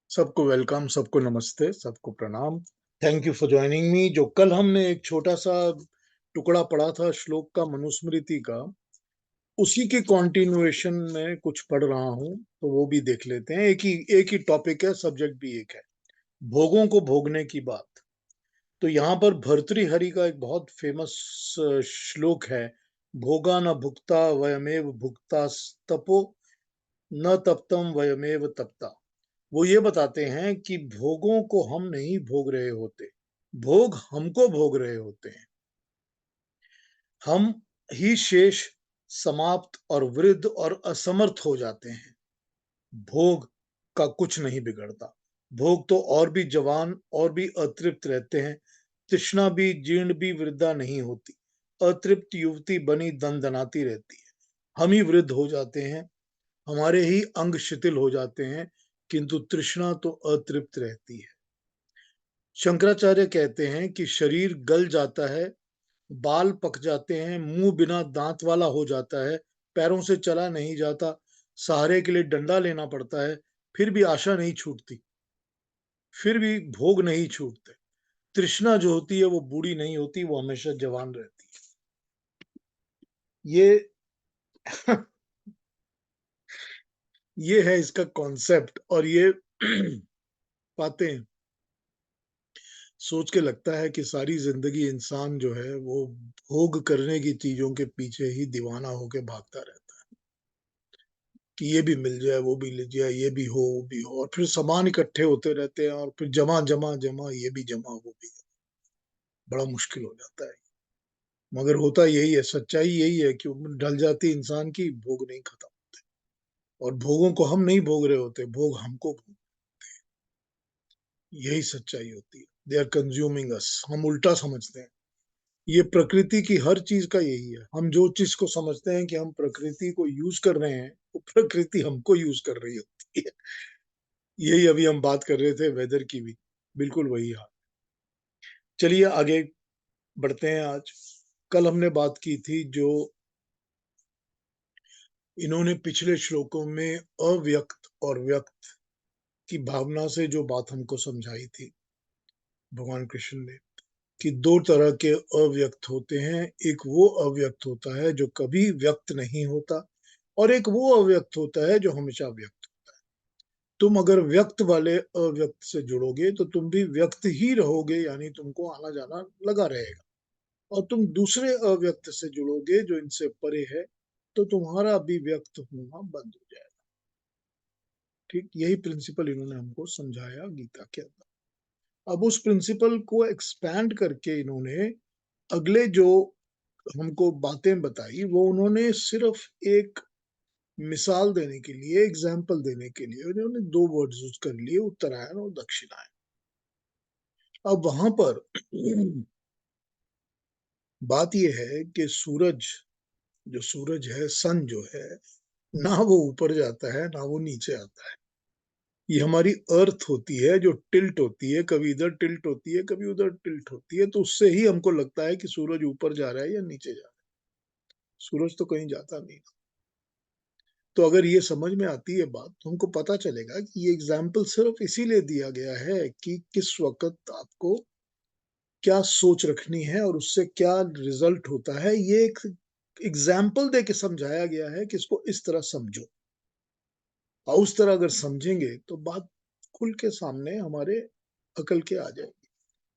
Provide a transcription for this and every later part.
सबको वेलकम, सबको नमस्ते, सबको प्रणाम। Thank you for joining me. जो कल हमने एक छोटा सा टुकड़ा पढ़ा था श्लोक का, मनुस्मृति का, उसी के कॉन्टिन्यूएशन में कुछ पढ़ रहा हूँ, तो वो भी देख लेते हैं। एक ही टॉपिक है, सब्जेक्ट भी एक है, भोगों को भोगने की बात। तो यहाँ पर भर्तृहरि का एक बहुत फेमस श्लोक है, भोगा न भुक्ता वयमेव भुक्ता तपो न तप्तम वयमेव तप्ता। वो ये बताते हैं कि भोगों को हम नहीं भोग रहे होते, भोग हमको भोग रहे होते हैं। हम ही शेष, समाप्त और वृद्ध और असमर्थ हो जाते हैं। भोग का कुछ नहीं बिगड़ता। भोग तो और भी जवान और भी अतृप्त रहते हैं। तृष्णा भी जीर्ण भी वृद्धा नहीं होती। अतृप्त युवती बनी दनदनाती रहती है। हम ही वृद्ध हो जाते हैं, हमारे ही अंग शिथिल हो जाते हैं, किंतु तृष्णा तो अतृप्त रहती है। शंकराचार्य कहते हैं कि शरीर गल जाता है, बाल पक जाते हैं, मुंह बिना दांत वाला हो जाता है, पैरों से चला नहीं जाता, सहारे के लिए डंडा लेना पड़ता है, फिर भी आशा नहीं छूटती, फिर भी भोग नहीं छूटते। तृष्णा जो होती है वो बूढ़ी नहीं होती, वो हमेशा जवान रहती है। ये है इसका कॉन्सेप्ट। और ये बातें सोच के लगता है कि सारी जिंदगी इंसान जो है वो भोग करने की चीजों के पीछे ही दीवाना होके भागता रहता है, कि ये भी मिल जाए, वो भी ले जाए, ये भी हो, वो भी हो, और फिर सामान इकट्ठे होते रहते हैं, और फिर जमा जमा जमा, ये भी जमा, वो भी जमा। बड़ा मुश्किल हो जाता है। मगर होता यही है, सच्चाई यही है कि उम्र ढल जाती इंसान की, भोग नहीं खत्म। और भोगों को हम नहीं भोग रहे होते, भोग हमको भोग, यही सच्चाई होती है। दे आर कंज्यूमिंग अस। हम उल्टा समझते हैं। ये प्रकृति की हर चीज का यही है। हम जो चीज को समझते हैं कि हम प्रकृति को यूज कर रहे हैं, वो प्रकृति हमको यूज कर रही होती है। यही अभी हम बात कर रहे थे वेदर की भी, बिल्कुल वही हाल। चलिए आगे बढ़ते हैं। आज कल हमने बात की थी, जो इन्होंने पिछले श्लोकों में अव्यक्त और व्यक्त की भावना से जो बात हमको समझाई थी भगवान कृष्ण ने, कि दो तरह के अव्यक्त होते हैं। एक वो अव्यक्त होता है जो कभी व्यक्त नहीं होता, और एक वो अव्यक्त होता है जो हमेशा व्यक्त। तुम अगर व्यक्त वाले अव्यक्त से जुड़ोगे तो तुम भी व्यक्त ही रहोगे, यानी तुमको आना जाना लगा रहेगा। और तुम दूसरे अव्यक्त से जुड़ोगे जो इनसे परे है, तो तुम्हारा भी व्यक्त होना बंद हो जाएगा। ठीक यही प्रिंसिपल इन्होंने हमको समझाया गीता के अंदर। अब उस प्रिंसिपल को एक्सपैंड करके इन्होंने अगले जो हमको बातें बताई, वो उन्होंने सिर्फ एक मिसाल देने के लिए, एग्जाम्पल देने के लिए उन्होंने दो वर्ड्स यूज कर लिए, उत्तरायण और दक्षिणायन। अब वहां पर बात यह है कि सूरज, जो सूरज है, सन जो है, ना वो ऊपर जाता है ना वो नीचे आता है। ये हमारी अर्थ होती है जो टिल्ट होती है, कभी इधर टिल्ट होती है, कभी उधर टिल्ट होती है, तो उससे ही हमको लगता है कि सूरज ऊपर जा रहा है या नीचे जा रहा है। सूरज तो कहीं जाता नहीं। तो अगर ये समझ में आती है बात, तो हमको पता चलेगा कि ये एग्जाम्पल सिर्फ इसीलिए दिया गया है कि किस वक्त आपको क्या सोच रखनी है और उससे क्या रिजल्ट होता है। ये एक एग्जाम्पल दे के समझाया गया है कि इसको इस तरह समझो, और उस तरह अगर समझेंगे तो बात खुल के सामने हमारे अकल के आ जाएगी।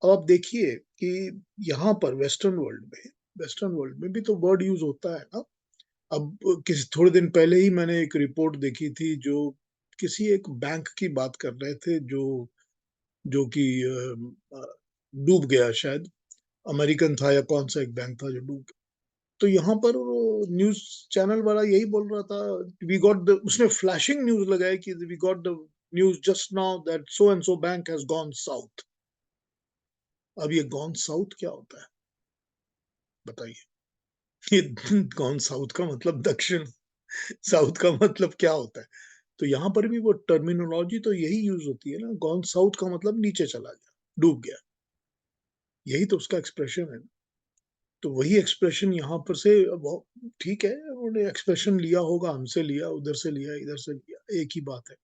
अब आप देखिए कि यहाँ पर वेस्टर्न वर्ल्ड में भी तो वर्ड यूज होता है ना। अब किसी थोड़े दिन पहले ही मैंने एक रिपोर्ट देखी थी, जो किसी एक बैंक की बात कर रहे थे, जो जो कि डूब गया शायद। अमेरिकन था या कौन सा एक बैंक था जो डूब गया। तो यहाँ पर न्यूज चैनल वाला यही बोल रहा था, वी गॉट द, उसने फ्लैशिंग न्यूज लगाया कि we got the news just now that so and so bank has gone south. अब ये गॉन साउथ क्या होता है बताइए? ये गॉन साउथ का मतलब दक्षिण, साउथ का मतलब क्या होता है? तो यहाँ पर भी वो टर्मिनोलॉजी तो यही यूज होती है ना, गॉन साउथ का मतलब नीचे चला गया, डूब गया। यही तो उसका एक्सप्रेशन है। तो वही एक्सप्रेशन यहाँ पर से, ठीक है, उन्होंने एक्सप्रेशन लिया होगा, हमसे लिया, उधर से लिया, इधर से लिया, एक ही बात है।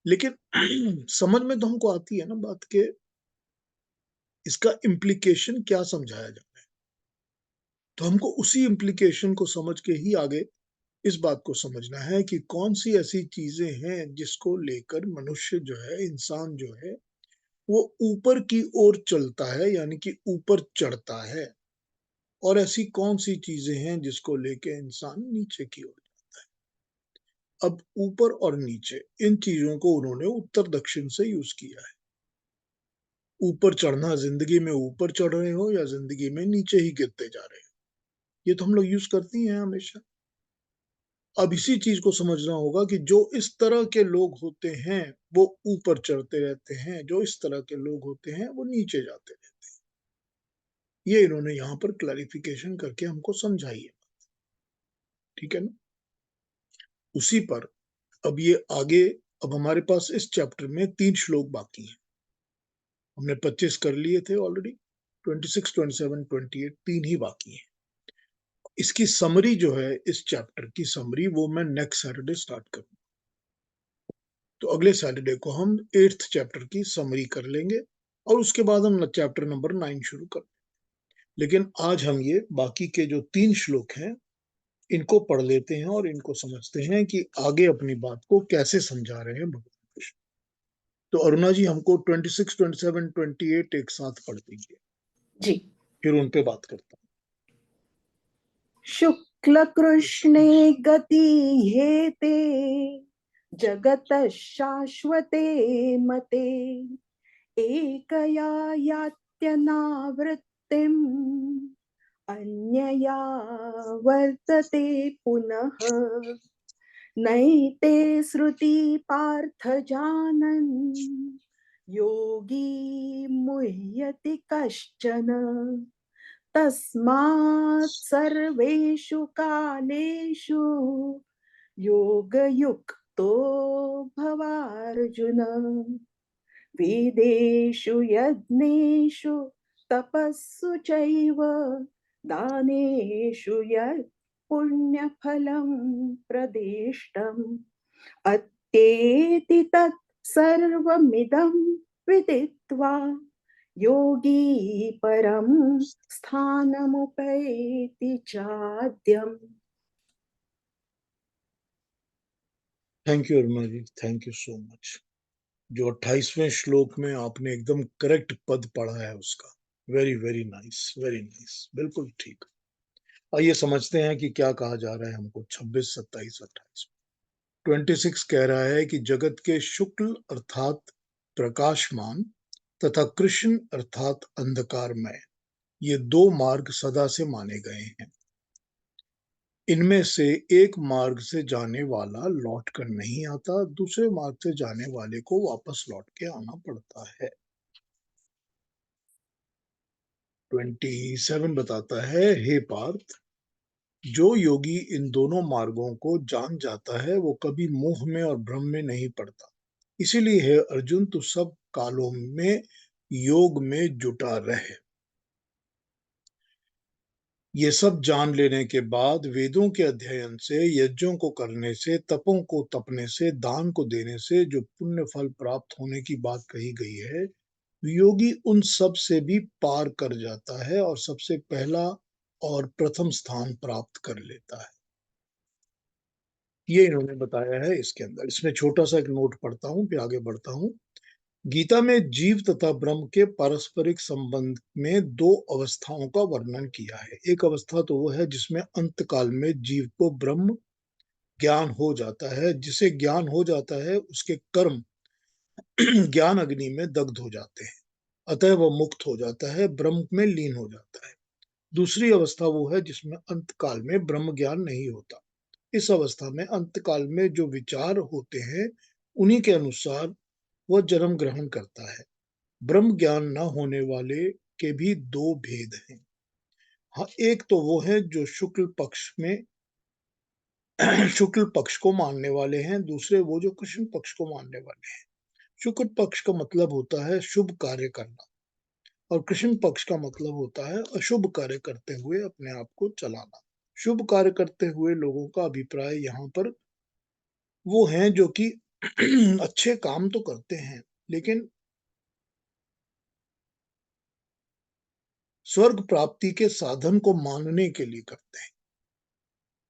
लेकिन समझ में तो हमको आती है ना बात के इसका इम्प्लीकेशन क्या समझाया जाए, तो हमको उसी इम्प्लीकेशन को समझ के ही आगे इस बात को समझना है कि कौन सी ऐसी चीजें हैं जिसको लेकर मनुष्य जो है, इंसान जो है, वो ऊपर की ओर चलता है, यानी कि ऊपर चढ़ता है, और ऐसी कौन सी चीजें हैं जिसको लेके इंसान नीचे की ओर। अब ऊपर और नीचे इन चीजों को उन्होंने उत्तर दक्षिण से यूज किया है। ऊपर चढ़ना, जिंदगी में ऊपर चढ़ रहे हो या जिंदगी में नीचे ही गिरते जा रहे हो, ये तो हम लोग यूज करती हैं हमेशा। अब इसी चीज को समझना होगा कि जो इस तरह के लोग होते हैं वो ऊपर चढ़ते रहते हैं, जो इस तरह के लोग होते हैं वो नीचे जाते रहते हैं। ये इन्होंने यहाँ पर क्लैरिफिकेशन करके हमको समझाई है, ठीक है ना। उसी पर अब ये आगे, अब हमारे पास इस चैप्टर में 3 श्लोक बाकी हैं। हमने 25 कर लिए थे ऑलरेडी, 26, 27, 28 3 ही बाकी हैं। इसकी समरी जो है, इस चैप्टर की समरी, वो मैं नेक्स्ट सैटरडे स्टार्ट करूंगा। तो अगले सैटरडे को हम 8th चैप्टर की समरी कर लेंगे और उसके बाद हम चैप्टर नंबर 9 शुरू कर। लेकिन आज हम ये बाकी के जो 3 श्लोक हैं इनको पढ़ लेते हैं और इनको समझते हैं कि आगे अपनी बात को कैसे समझा रहे हैं भगवान कृष्ण। तो अरुणा जी हमको 26, 27, 28 एक साथ पढ़ दीजिए जी, फिर उन पे बात करता हूँ। शुक्ल कृष्णे गति हेते जगत शाश्वते मते एकया यात्यनावृत्तिम् अन्यया वर्तते पुनः नैते श्रुति पार्थ जानन् योगी मुह्यति कश्चन तस्मात् सर्वेषु कालेषु योगयुक्तो भवार्जुन वेदेषु यज्ञेषु तपस्सु चैव दानेषु यत् पुण्यफलं प्रदिष्टम् अत्येति तत् सर्वमिदं विदित्वा योगी परम स्थानमुपैति चाद्यम्। Thank you Aruna ji, thank you so much. जो 28वें श्लोक में आपने एकदम करेक्ट पद पढ़ा है उसका, very very nice, very nice, बिल्कुल ठीक। आइए समझते हैं कि क्या कहा जा रहा है हमको 26, 27, 28। 26 कह रहा है कि जगत के शुक्ल अर्थात प्रकाशमान तथा कृष्ण अर्थात अंधकारमय, ये 2 मार्ग सदा से माने गए हैं। इनमें से एक मार्ग से जाने वाला लौट कर नहीं आता, दूसरे मार्ग से जाने वाले को वापस लौट के आना पड़ता है। 27 बताता है, हे पार्थ, जो योगी इन दोनों मार्गों को जान जाता है वो कभी मोह में और भ्रम में नहीं पड़ता। इसीलिए है अर्जुन, तू सब कालों में योग में जुटा रहे। ये सब जान लेने के बाद वेदों के अध्ययन से, यज्ञों को करने से, तपों को तपने से, दान को देने से जो पुण्य फल प्राप्त होने की बात कही गई है, योगी उन सब से भी पार कर जाता है और सबसे पहला और प्रथम स्थान प्राप्त कर लेता है। ये इन्होंने बताया है इसके अंदर। इसमें छोटा सा एक नोट पढ़ता हूं फिर आगे बढ़ता हूं। गीता में जीव तथा ब्रह्म के पारस्परिक संबंध में 2 अवस्थाओं का वर्णन किया है। एक अवस्था तो वो है जिसमें अंतकाल में जीव को ब्रह्म ज्ञान हो जाता है। जिसे ज्ञान हो जाता है उसके कर्म ज्ञान अग्नि में दग्ध हो जाते हैं, अतः वह मुक्त हो जाता है, ब्रह्म में लीन हो जाता है। दूसरी अवस्था वो है जिसमें अंतकाल में ब्रह्म ज्ञान नहीं होता। इस अवस्था में अंतकाल में जो विचार होते हैं उन्हीं के अनुसार वह जन्म ग्रहण करता है। ब्रह्म ज्ञान न होने वाले के भी 2 भेद हैं। हाँ, एक तो वो है जो शुक्ल पक्ष में शुक्ल पक्ष को मानने वाले हैं, दूसरे वो जो कृष्ण पक्ष को मानने वाले हैं। शुक्ल पक्ष का मतलब होता है शुभ कार्य करना और कृष्ण पक्ष का मतलब होता है अशुभ कार्य करते हुए अपने आप को चलाना। शुभ कार्य करते हुए लोगों का अभिप्राय यहाँ पर वो हैं जो कि अच्छे काम तो करते हैं, लेकिन स्वर्ग प्राप्ति के साधन को मानने के लिए करते हैं,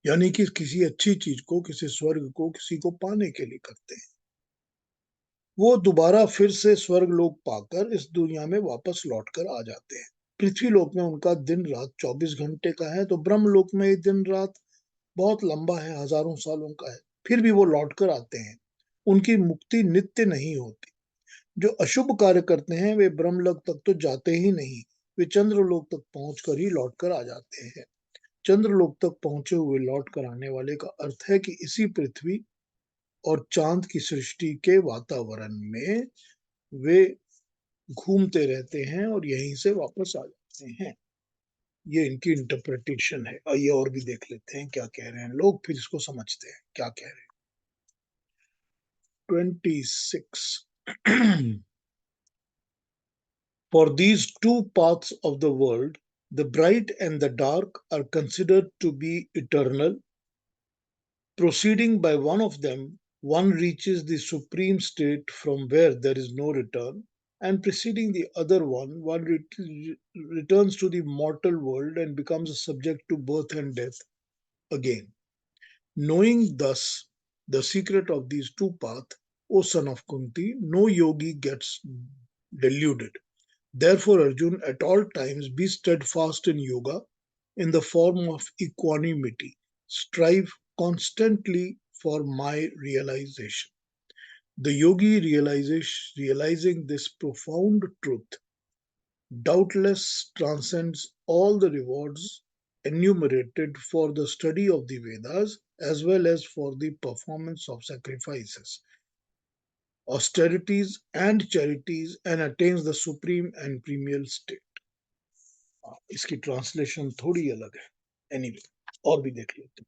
यानी कि किसी अच्छी चीज को, किसी स्वर्ग को, किसी को पाने के लिए करते हैं। वो दोबारा फिर से स्वर्ग लोक पाकर इस दुनिया में वापस लौट कर आ जाते हैं। पृथ्वी लोक में उनका दिन रात 24 घंटे का है, तो ब्रह्म लोक में ये दिन रात बहुत लंबा है, हजारों सालों का है। फिर भी वो लौट कर आते हैं। उनकी मुक्ति नित्य नहीं होती। जो अशुभ कार्य करते हैं वे ब्रह्मलोक तक तो जाते ही नहीं, वे चंद्रलोक तक पहुंचकर ही लौट कर आ जाते हैं। चंद्रलोक तक पहुंचे हुए लौट कर आने वाले का अर्थ है कि इसी पृथ्वी और चांद की सृष्टि के वातावरण में वे घूमते रहते हैं और यहीं से वापस आ जाते हैं। ये इनकी इंटरप्रिटेशन है। आइए और भी देख लेते हैं क्या कह रहे हैं लोग, फिर इसको समझते हैं क्या कह रहे हैं। 26 For these two paths of the world, the bright and the dark are considered to be eternal. Proceeding by one of them, one reaches the supreme state from where there is no return, and preceding the other one, returns to the mortal world and becomes subject to birth and death again. Knowing thus the secret of these two paths, O son of Kunti, no yogi gets deluded. Therefore, Arjun, at all times be steadfast in yoga in the form of equanimity. Strive constantly for my realization. The yogi realizing this profound truth doubtless transcends all the rewards enumerated for the study of the Vedas as well as for the performance of sacrifices, austerities, and charities, and attains the supreme and premier state. इसकी translation थोड़ी अलग है। Anyway और भी देख लेते हैं।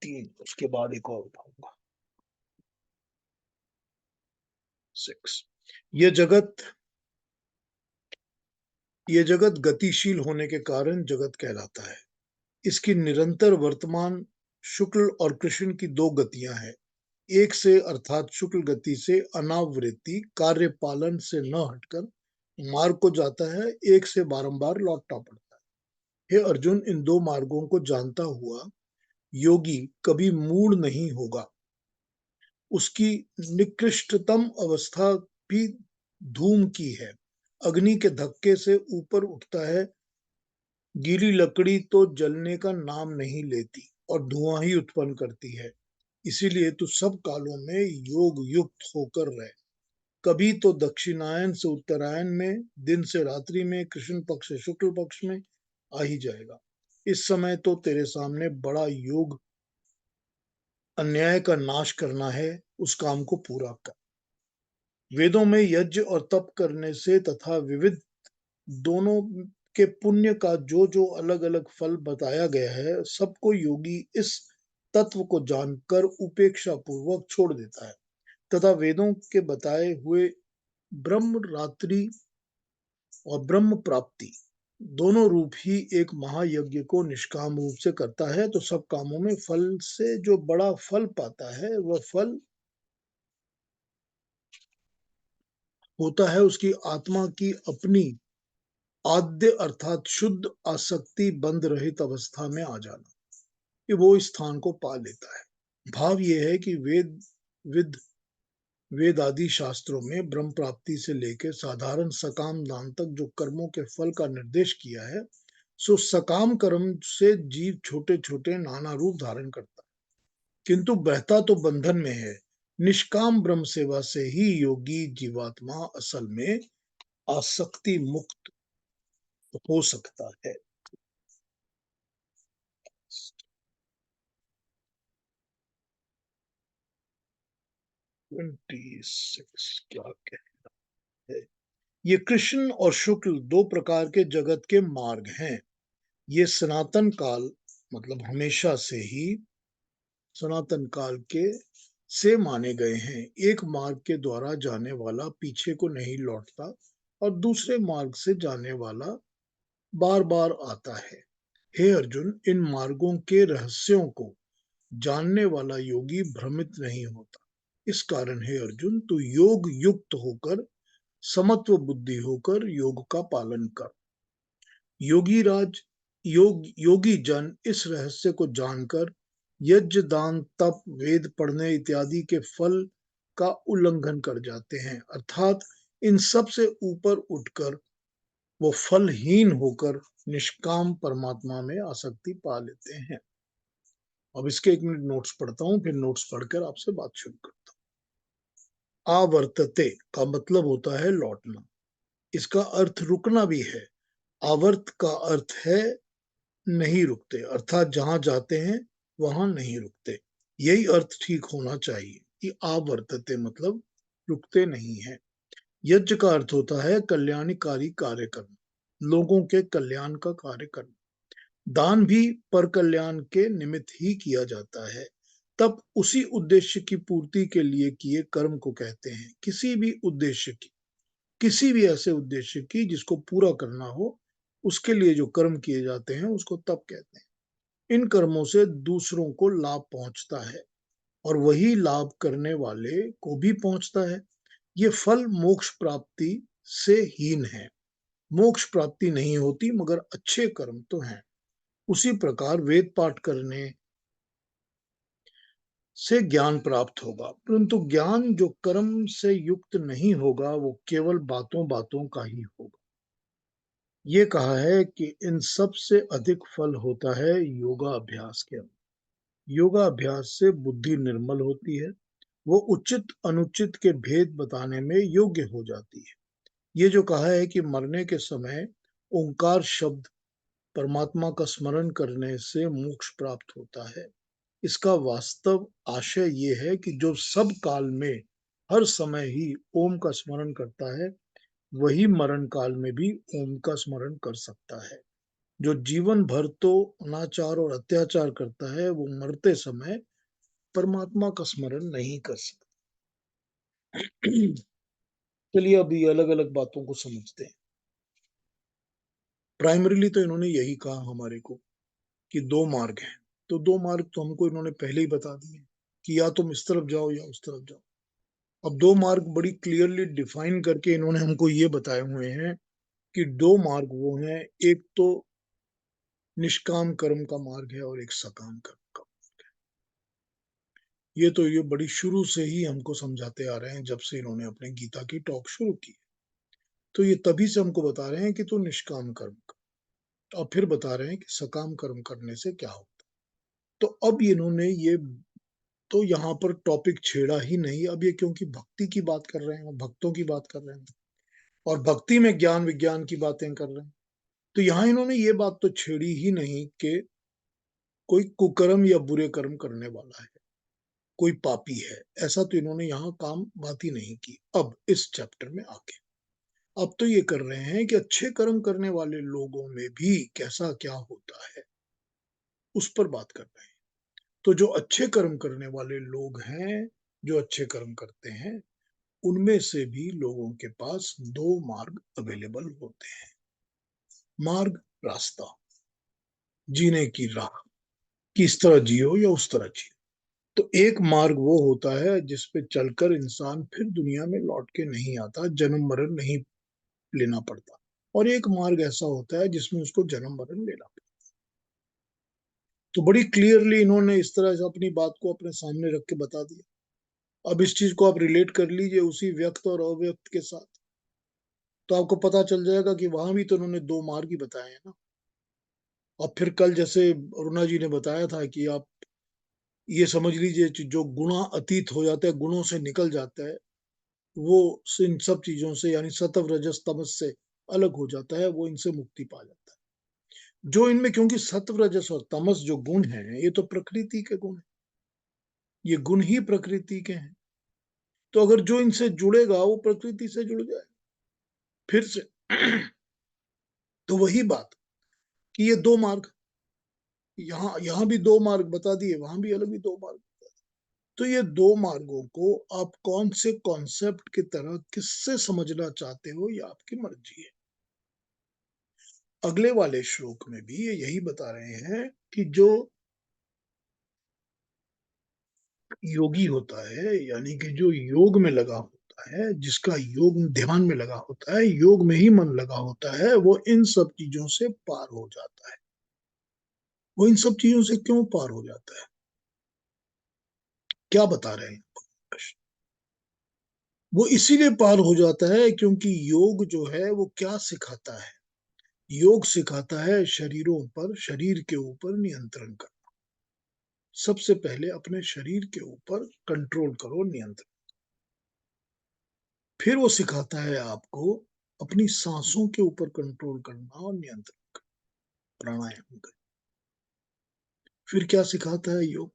3 उसके बाद एक और उठाऊंगा। 6 ये जगत गतिशील होने के कारण जगत कहलाता है। इसकी निरंतर वर्तमान शुक्ल और कृष्ण की 2 गतियां हैं। एक से अर्थात शुक्ल गति से अनावृत्ति कार्य पालन से न हटकर मार्ग को जाता है, एक से बारंबार लौटना पड़ता है। हे अर्जुन, इन 2 मार्गों को जानता हुआ योगी कभी मूढ़ नहीं होगा। उसकी निकृष्टतम अवस्था भी धूम की है। अग्नि के धक्के से ऊपर उठता है, गीली लकड़ी तो जलने का नाम नहीं लेती और धुआं ही उत्पन्न करती है। इसीलिए तू सब कालों में योग युक्त होकर रहे। कभी तो दक्षिणायन से उत्तरायण में, दिन से रात्रि में, कृष्ण पक्ष से शुक्ल पक्ष में आ ही जाएगा। इस समय तो तेरे सामने बड़ा योग अन्याय का नाश करना है, उस काम को पूरा कर। वेदों में यज्ञ और तप करने से तथा विविध दोनों के पुण्य का जो जो अलग अलग फल बताया गया है, सबको योगी इस तत्व को जानकर उपेक्षा पूर्वक छोड़ देता है तथा वेदों के बताए हुए ब्रह्म रात्रि और ब्रह्म प्राप्ति दोनों रूप ही एक महायज्ञ को निष्काम रूप से करता है, तो सब कामों में फल से जो बड़ा फल पाता है वह फल होता है उसकी आत्मा की अपनी आद्य अर्थात शुद्ध आसक्ति बंद रहित अवस्था में आ जाना, कि वो इस स्थान को पा लेता है। भाव यह है कि वेद आदि शास्त्रों में ब्रह्म प्राप्ति से लेकर साधारण सकाम दान तक जो कर्मों के फल का निर्देश किया है, सो सकाम कर्म से जीव छोटे छोटे नाना रूप धारण करता है, किंतु बहता तो बंधन में है। निष्काम ब्रह्म सेवा से ही योगी जीवात्मा असल में आसक्ति मुक्त हो सकता है। 26 क्या कहता है। ये कृष्ण और शुक्ल 2 प्रकार के जगत के मार्ग हैं। ये सनातन काल मतलब हमेशा से ही सनातन काल के से माने गए हैं। एक मार्ग के द्वारा जाने वाला पीछे को नहीं लौटता और दूसरे मार्ग से जाने वाला बार बार आता है। हे अर्जुन, इन मार्गों के रहस्यों को जानने वाला योगी भ्रमित नहीं होता। इस कारण है अर्जुन, तू योग युक्त होकर, समत्व बुद्धि होकर योग का पालन कर। योगी जन इस रहस्य को जानकर यज्ञ दान तप वेद पढ़ने इत्यादि के फल का उल्लंघन कर जाते हैं, अर्थात इन सब से ऊपर उठकर वो फलहीन होकर निष्काम परमात्मा में आसक्ति पा लेते हैं। अब इसके 1 मिनट नोट्स पढ़ता हूं, फिर नोट्स पढ़कर आपसे बात शुरू करता हूं। आवर्तते का मतलब होता है लौटना। इसका अर्थ रुकना भी है। आवर्त का अर्थ है नहीं रुकते, अर्थात जहां जाते हैं वहां नहीं रुकते। यही अर्थ ठीक होना चाहिए कि आवर्तते मतलब रुकते नहीं है। यज्ञ का अर्थ होता है कल्याणकारी कार्य करना, लोगों के कल्याण का कार्य करना। दान भी पर कल्याण के निमित्त ही किया जाता है, तब उसी उद्देश्य की पूर्ति के लिए किए कर्म को कहते हैं। किसी भी ऐसे उद्देश्य की जिसको पूरा करना हो, उसके लिए जो कर्म किए जाते हैं उसको तप कहते हैं। इन कर्मों से दूसरों को लाभ पहुंचता है और वही लाभ करने वाले को भी पहुंचता है। ये फल मोक्ष प्राप्ति से हीन है। मोक्ष प्राप्ति नहीं होती, मगर अच्छे कर्म तो हैं। उसी प्रकार वेद पाठ करने से ज्ञान प्राप्त होगा, परंतु ज्ञान जो कर्म से युक्त नहीं होगा वो केवल बातों बातों का ही होगा। ये कहा है कि इन सब से अधिक फल होता है योगा अभ्यास के अंदर। योगा अभ्यास से बुद्धि निर्मल होती है, वो उचित अनुचित के भेद बताने में योग्य हो जाती है। ये जो कहा है कि मरने के समय ओंकार शब्द परमात्मा का स्मरण करने से मोक्ष प्राप्त होता है, इसका वास्तव आशय ये है कि जो सब काल में हर समय ही ओम का स्मरण करता है, वही मरण काल में भी ओम का स्मरण कर सकता है। जो जीवन भर तो अनाचार और अत्याचार करता है, वो मरते समय परमात्मा का स्मरण नहीं कर सकता। चलिए अभी अलग अलग बातों को समझते हैं। प्राइमरीली तो इन्होंने यही कहा हमारे को कि 2 मार्ग हैं, तो 2 मार्ग तो हमको इन्होंने पहले ही बता दिए कि या तुम इस तरफ जाओ या उस तरफ जाओ। अब 2 मार्ग बड़ी क्लियरली डिफाइन करके इन्होंने हमको ये बताए हुए हैं कि 2 मार्ग वो हैं, एक तो निष्काम कर्म का मार्ग है और एक सकाम कर्म का। ये बड़ी शुरू से ही हमको समझाते आ रहे हैं, जब से इन्होंने अपने गीता की टॉक शुरू की। तो ये तभी से हमको बता रहे हैं कि तू निष्काम कर्म कर, और फिर बता रहे हैं कि सकाम कर्म करने से क्या होता। तो अब इन्होंने ये तो यहाँ पर टॉपिक छेड़ा ही नहीं। अब ये क्योंकि भक्ति की बात कर रहे हैं, भक्तों की बात कर रहे हैं, और भक्ति में ज्ञान विज्ञान की बातें कर रहे हैं, तो यहाँ इन्होंने ये बात तो छेड़ी ही नहीं कि कोई कुकर्म या बुरे कर्म करने वाला है, कोई पापी है। ऐसा तो इन्होंने यहाँ काम बात ही नहीं की। अब इस चैप्टर में आके अब तो ये कर रहे हैं कि अच्छे कर्म करने वाले लोगों में भी कैसा क्या होता है, उस पर बात कर रहे हैं। तो जो अच्छे कर्म करने वाले लोग हैं, जो अच्छे कर्म करते हैं, उनमें से भी लोगों के पास 2 मार्ग अवेलेबल होते हैं। मार्ग रास्ता, जीने की राह, कि इस तरह जियो या उस तरह जियो। तो एक मार्ग वो होता है जिस पे चलकर इंसान फिर दुनिया में लौट के नहीं आता, जन्म मरण नहीं लेना पड़ता। और एक मार्ग ऐसा होता है जिसमें उसको जन्म मरण लेना पड़ता। तो बड़ी क्लियरली इन्होंने इस तरह से अपनी बात को अपने सामने रख के बता दिया। अब इस चीज को आप रिलेट कर लीजिए उसी व्यक्त और अव्यक्त के साथ, तो आपको पता चल जाएगा कि वहां भी तो उन्होंने 2 मार्ग ही बताए हैं ना। और फिर कल जैसे अरुणा जी ने बताया था कि आप ये समझ लीजिए जो गुणा अतीत हो जाता है, गुणों से निकल जाता है, वो इन सब चीजों से यानी सत्व रजस तमस से अलग हो जाता है, वो इनसे मुक्ति पा जाता है। जो इनमें, क्योंकि सत्व रजस और तमस जो गुण है, ये तो प्रकृति के गुण है, ये गुण ही प्रकृति के हैं। तो अगर जो इनसे जुड़ेगा वो प्रकृति से जुड़ जाए फिर से। तो वही बात कि ये 2 मार्ग, यहाँ यहाँ भी 2 मार्ग बता दिए, वहां भी अलग भी 2 मार्ग। तो ये 2 मार्गों को आप कौन से कॉन्सेप्ट की तरह किससे समझना चाहते हो, ये आपकी मर्जी है। अगले वाले श्लोक में भी ये यही बता रहे हैं कि जो योगी होता है, यानी कि जो योग में लगा होता है, जिसका योग ध्यान में लगा होता है, योग में ही मन लगा होता है, वो इन सब चीजों से पार हो जाता है। वो इन सब चीजों से क्यों पार हो जाता है? क्या बता रहे हैं कृष्ण? वो इसीलिए पार हो जाता है क्योंकि योग जो है वो क्या सिखाता है? योग सिखाता है शरीरों पर, शरीर के ऊपर नियंत्रण करना। सबसे पहले अपने शरीर के ऊपर कंट्रोल करो, नियंत्रण। फिर वो सिखाता है आपको अपनी सांसों के ऊपर कंट्रोल करना और नियंत्रण करना, प्राणायाम करना। फिर क्या सिखाता है योग?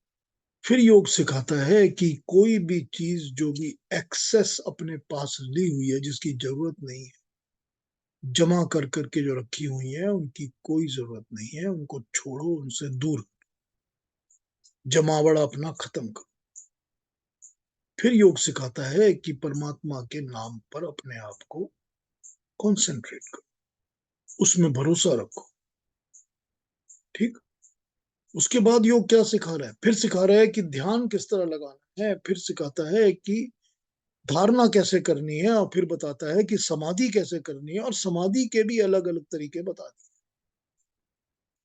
फिर योग सिखाता है कि कोई भी चीज जो भी एक्सेस अपने पास ली हुई है, जिसकी जरूरत नहीं है, जमा कर करके जो रखी हुई है, उनकी कोई जरूरत नहीं है, उनको छोड़ो, उनसे दूर, जमावड़ा अपना खत्म करो। फिर योग सिखाता है कि परमात्मा के नाम पर अपने आप को कंसंट्रेट करो, उसमें भरोसा रखो। ठीक। उसके बाद योग क्या सिखा रहा है? फिर सिखा रहा है कि ध्यान किस तरह लगाना है, फिर सिखाता है कि धारणा कैसे करनी है, और फिर बताता है कि समाधि कैसे करनी है, और समाधि के भी अलग अलग तरीके बता दिए।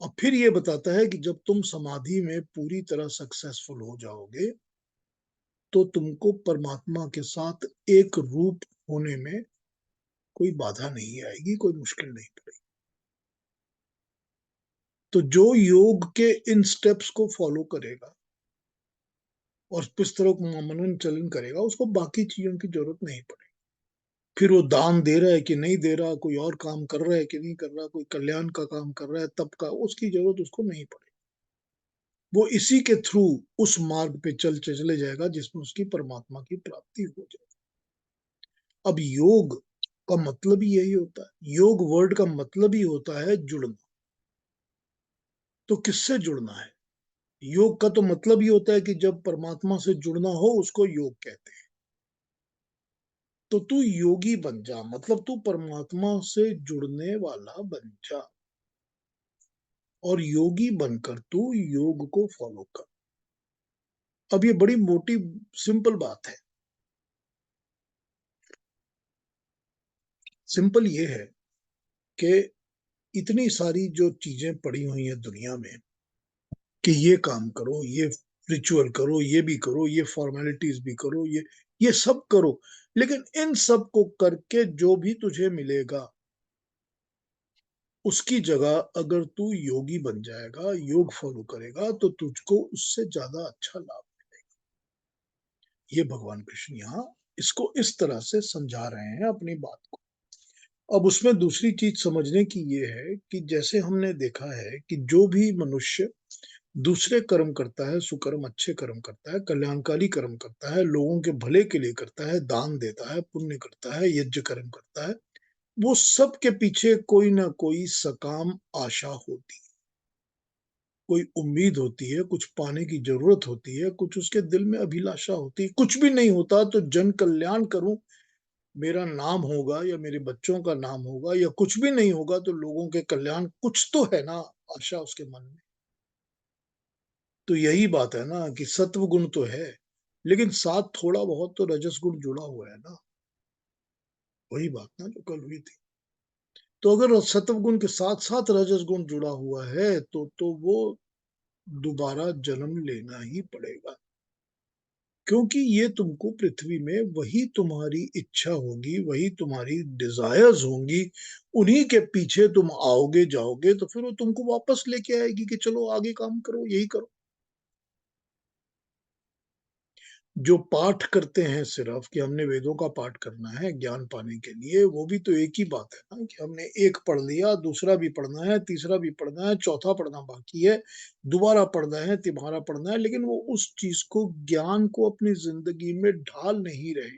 और फिर ये बताता है कि जब तुम समाधि में पूरी तरह सक्सेसफुल हो जाओगे, तो तुमको परमात्मा के साथ एक रूप होने में कोई बाधा नहीं आएगी, कोई मुश्किल नहीं पड़ेगी। तो जो योग के इन स्टेप्स को फॉलो करेगा और इस तरह मनन चलन करेगा, उसको बाकी चीजों की जरूरत नहीं पड़ेगी। फिर वो दान दे रहा है कि नहीं दे रहा, कोई और काम कर रहा है कि नहीं कर रहा, कोई कल्याण का काम कर रहा है तब का, उसकी जरूरत उसको नहीं पड़ेगी। वो इसी के थ्रू उस मार्ग पे चले जाएगा जिसमें उसकी परमात्मा की प्राप्ति हो जाए। अब योग का मतलब ही यही होता है। योग वर्ड का मतलब ही होता है जुड़ना। तो किससे जुड़ना है? योग का तो मतलब ही होता है कि जब परमात्मा से जुड़ना हो, उसको योग कहते हैं। तो तू योगी बन जा, मतलब तू परमात्मा से जुड़ने वाला बन जा, और योगी बनकर तू योग को फॉलो कर। अब ये बड़ी मोटी सिंपल बात है। सिंपल ये है कि इतनी सारी जो चीजें पड़ी हुई हैं दुनिया में, कि ये काम करो, ये रिचुअल करो, ये भी करो, ये फॉर्मेलिटीज भी करो, ये सब करो, लेकिन इन सब को करके जो भी तुझे मिलेगा, उसकी जगह अगर तू योगी बन जाएगा, योग फॉलो करेगा, तो तुझको उससे ज्यादा अच्छा लाभ मिलेगा। ये भगवान कृष्ण यहाँ इसको इस तरह से समझा रहे हैं अपनी बात को। अब उसमें दूसरी चीज समझने की ये है कि जैसे हमने देखा है कि जो भी मनुष्य दूसरे कर्म करता है, सुकर्म अच्छे कर्म करता है, कल्याणकारी कर्म करता है, लोगों के भले के लिए करता है, दान देता है, पुण्य करता है, यज्ञ कर्म करता है, वो सब के पीछे कोई ना कोई सकाम आशा होती है, कोई उम्मीद होती है, कुछ पाने की जरूरत होती है, कुछ उसके दिल में अभिलाषा होती है। कुछ भी नहीं होता तो जन कल्याण करूं, मेरा नाम होगा या मेरे बच्चों का नाम होगा, या कुछ भी नहीं होगा तो लोगों के कल्याण, कुछ तो है ना आशा उसके मन में। तो यही बात है ना कि सत्व गुण तो है, लेकिन साथ थोड़ा बहुत तो रजस गुण जुड़ा हुआ है ना। वही बात ना जो कल हुई थी। तो अगर सत्व गुण के साथ साथ रजस गुण जुड़ा हुआ है, तो वो दोबारा जन्म लेना ही पड़ेगा, क्योंकि ये तुमको पृथ्वी में वही तुम्हारी इच्छा होगी, वही तुम्हारी डिजायर्स होंगी, उन्हीं के पीछे तुम आओगे जाओगे, तो फिर वो तुमको वापस लेके आएगी कि चलो आगे काम करो, यही करो। जो पाठ करते हैं सिर्फ कि हमने वेदों का पाठ करना है ज्ञान पाने के लिए, वो भी तो एक ही बात है ना कि हमने एक पढ़ लिया, दूसरा भी पढ़ना है, तीसरा भी पढ़ना है, चौथा पढ़ना बाकी है, दोबारा पढ़ना है, तिबारा पढ़ना है, लेकिन वो उस चीज को, ज्ञान को अपनी जिंदगी में ढाल नहीं रहे।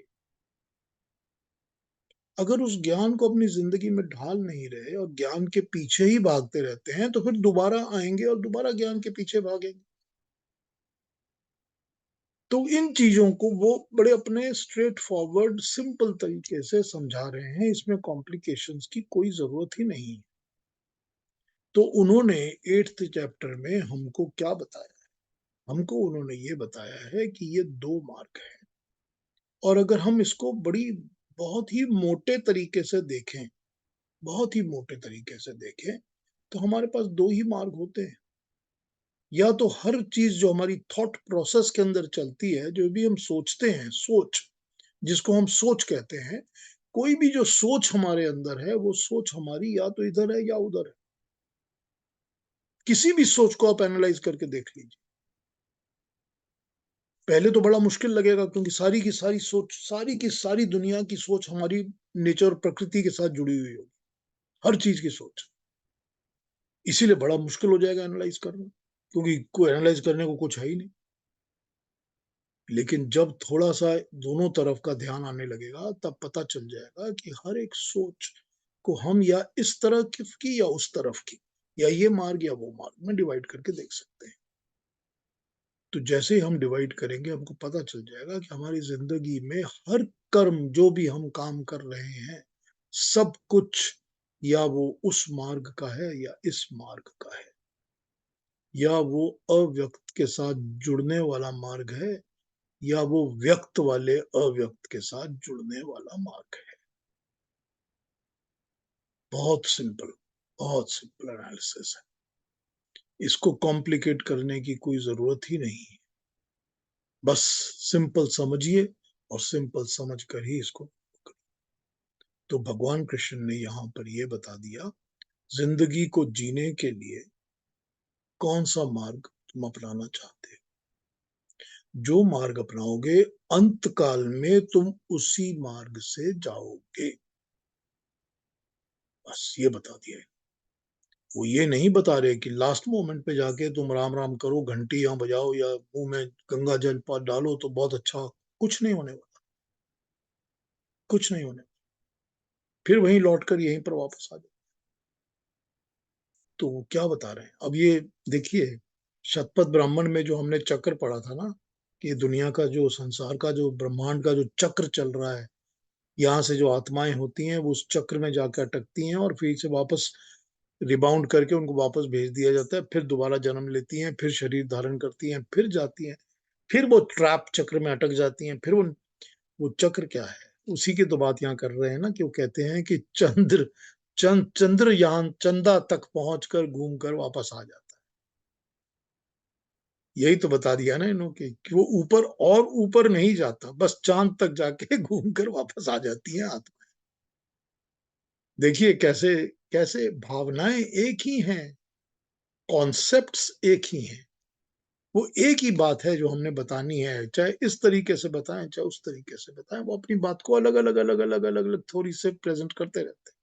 अगर उस ज्ञान को अपनी जिंदगी में ढाल नहीं रहे और ज्ञान के पीछे ही भागते रहते हैं, तो फिर दोबारा आएंगे और दोबारा ज्ञान के पीछे भागेंगे। तो इन चीजों को वो बड़े अपने स्ट्रेट फॉरवर्ड सिंपल तरीके से समझा रहे हैं, इसमें कॉम्प्लिकेशंस की कोई जरूरत ही नहीं है। तो उन्होंने 8th चैप्टर में हमको क्या बताया? हमको उन्होंने ये बताया है कि ये दो मार्ग है, और अगर हम इसको बहुत ही मोटे तरीके से देखें, बहुत ही मोटे तरीके से देखें, तो हमारे पास दो ही मार्ग होते हैं। या तो हर चीज जो हमारी थॉट प्रोसेस के अंदर चलती है, जो भी हम सोचते हैं, सोच, जिसको हम सोच कहते हैं, कोई भी जो सोच हमारे अंदर है, वो सोच हमारी या तो इधर है या उधर है। किसी भी सोच को आप एनालाइज करके देख लीजिए। पहले तो बड़ा मुश्किल लगेगा, क्योंकि सारी की सारी सोच, सारी की सारी दुनिया की सोच हमारी नेचर और प्रकृति के साथ जुड़ी हुई होगी, हर चीज की सोच। इसीलिए बड़ा मुश्किल हो जाएगा एनालाइज करना, क्योंकि कोई एनालाइज करने को कुछ है ही नहीं। लेकिन जब थोड़ा सा दोनों तरफ का ध्यान आने लगेगा, तब पता चल जाएगा कि हर एक सोच को हम या इस तरह की या उस तरफ की, या ये मार्ग या वो मार्ग में डिवाइड करके देख सकते हैं। तो जैसे ही हम डिवाइड करेंगे, हमको पता चल जाएगा कि हमारी जिंदगी में हर कर्म, जो भी हम काम कर रहे हैं, सब कुछ या वो उस मार्ग का है या इस मार्ग का है, या वो अव्यक्त के साथ जुड़ने वाला मार्ग है, या वो व्यक्त वाले अव्यक्त के साथ जुड़ने वाला मार्ग है। बहुत सिंपल एनालिसिस है। इसको कॉम्प्लिकेट करने की कोई जरूरत ही नहीं है। बस सिंपल समझिए, और सिंपल समझ कर ही इसको। तो भगवान कृष्ण ने यहाँ पर यह बता दिया, जिंदगी को जीने के लिए कौन सा मार्ग तुम अपनाना चाहते हो। जो मार्ग अपनाओगे, अंत काल में तुम उसी मार्ग से जाओगे। बस ये बता दिया। वो ये नहीं बता रहे कि लास्ट मोमेंट पे जाके तुम राम राम करो, घंटी यहाँ बजाओ या मुंह में गंगा जल पात डालो तो बहुत अच्छा। कुछ नहीं होने वाला, कुछ नहीं होने। फिर वहीं लौट कर यहीं पर वापस आ जाओ। तो वो क्या बता रहे हैं अब ये देखिए। शतपथ ब्राह्मण में जो हमने चक्र पढ़ा था ना, कि दुनिया का जो, संसार का जो, ब्रह्मांड का जो चक्र चल रहा है, यहाँ से जो आत्माएं होती हैं वो उस चक्र में जाकर अटकती हैं, और फिर से वापस रिबाउंड करके उनको वापस भेज दिया जाता है, फिर दोबारा जन्म लेती हैं, फिर शरीर धारण करती हैं, फिर जाती हैं, फिर वो ट्रैप चक्र में अटक जाती हैं, फिर वो चक्र क्या है, उसी की तो बात यहाँ कर रहे हैं ना, कि वो कहते हैं कि चंद्रयान चंदा तक पहुंचकर घूम कर वापस आ जाता है। यही तो बता दिया ना इन्होंने, कि वो ऊपर और ऊपर नहीं जाता, बस चांद तक जाके घूम कर वापस आ जाती है आत्मा। देखिए कैसे कैसे भावनाएं एक ही हैं, कॉन्सेप्ट्स एक ही हैं। वो एक ही बात है जो हमने बतानी है, चाहे इस तरीके से बताएं चाहे उस तरीके से बताएं, वो अपनी बात को अलग अलग अलग अलग अलग अलग थोड़ी से प्रेजेंट करते रहते हैं।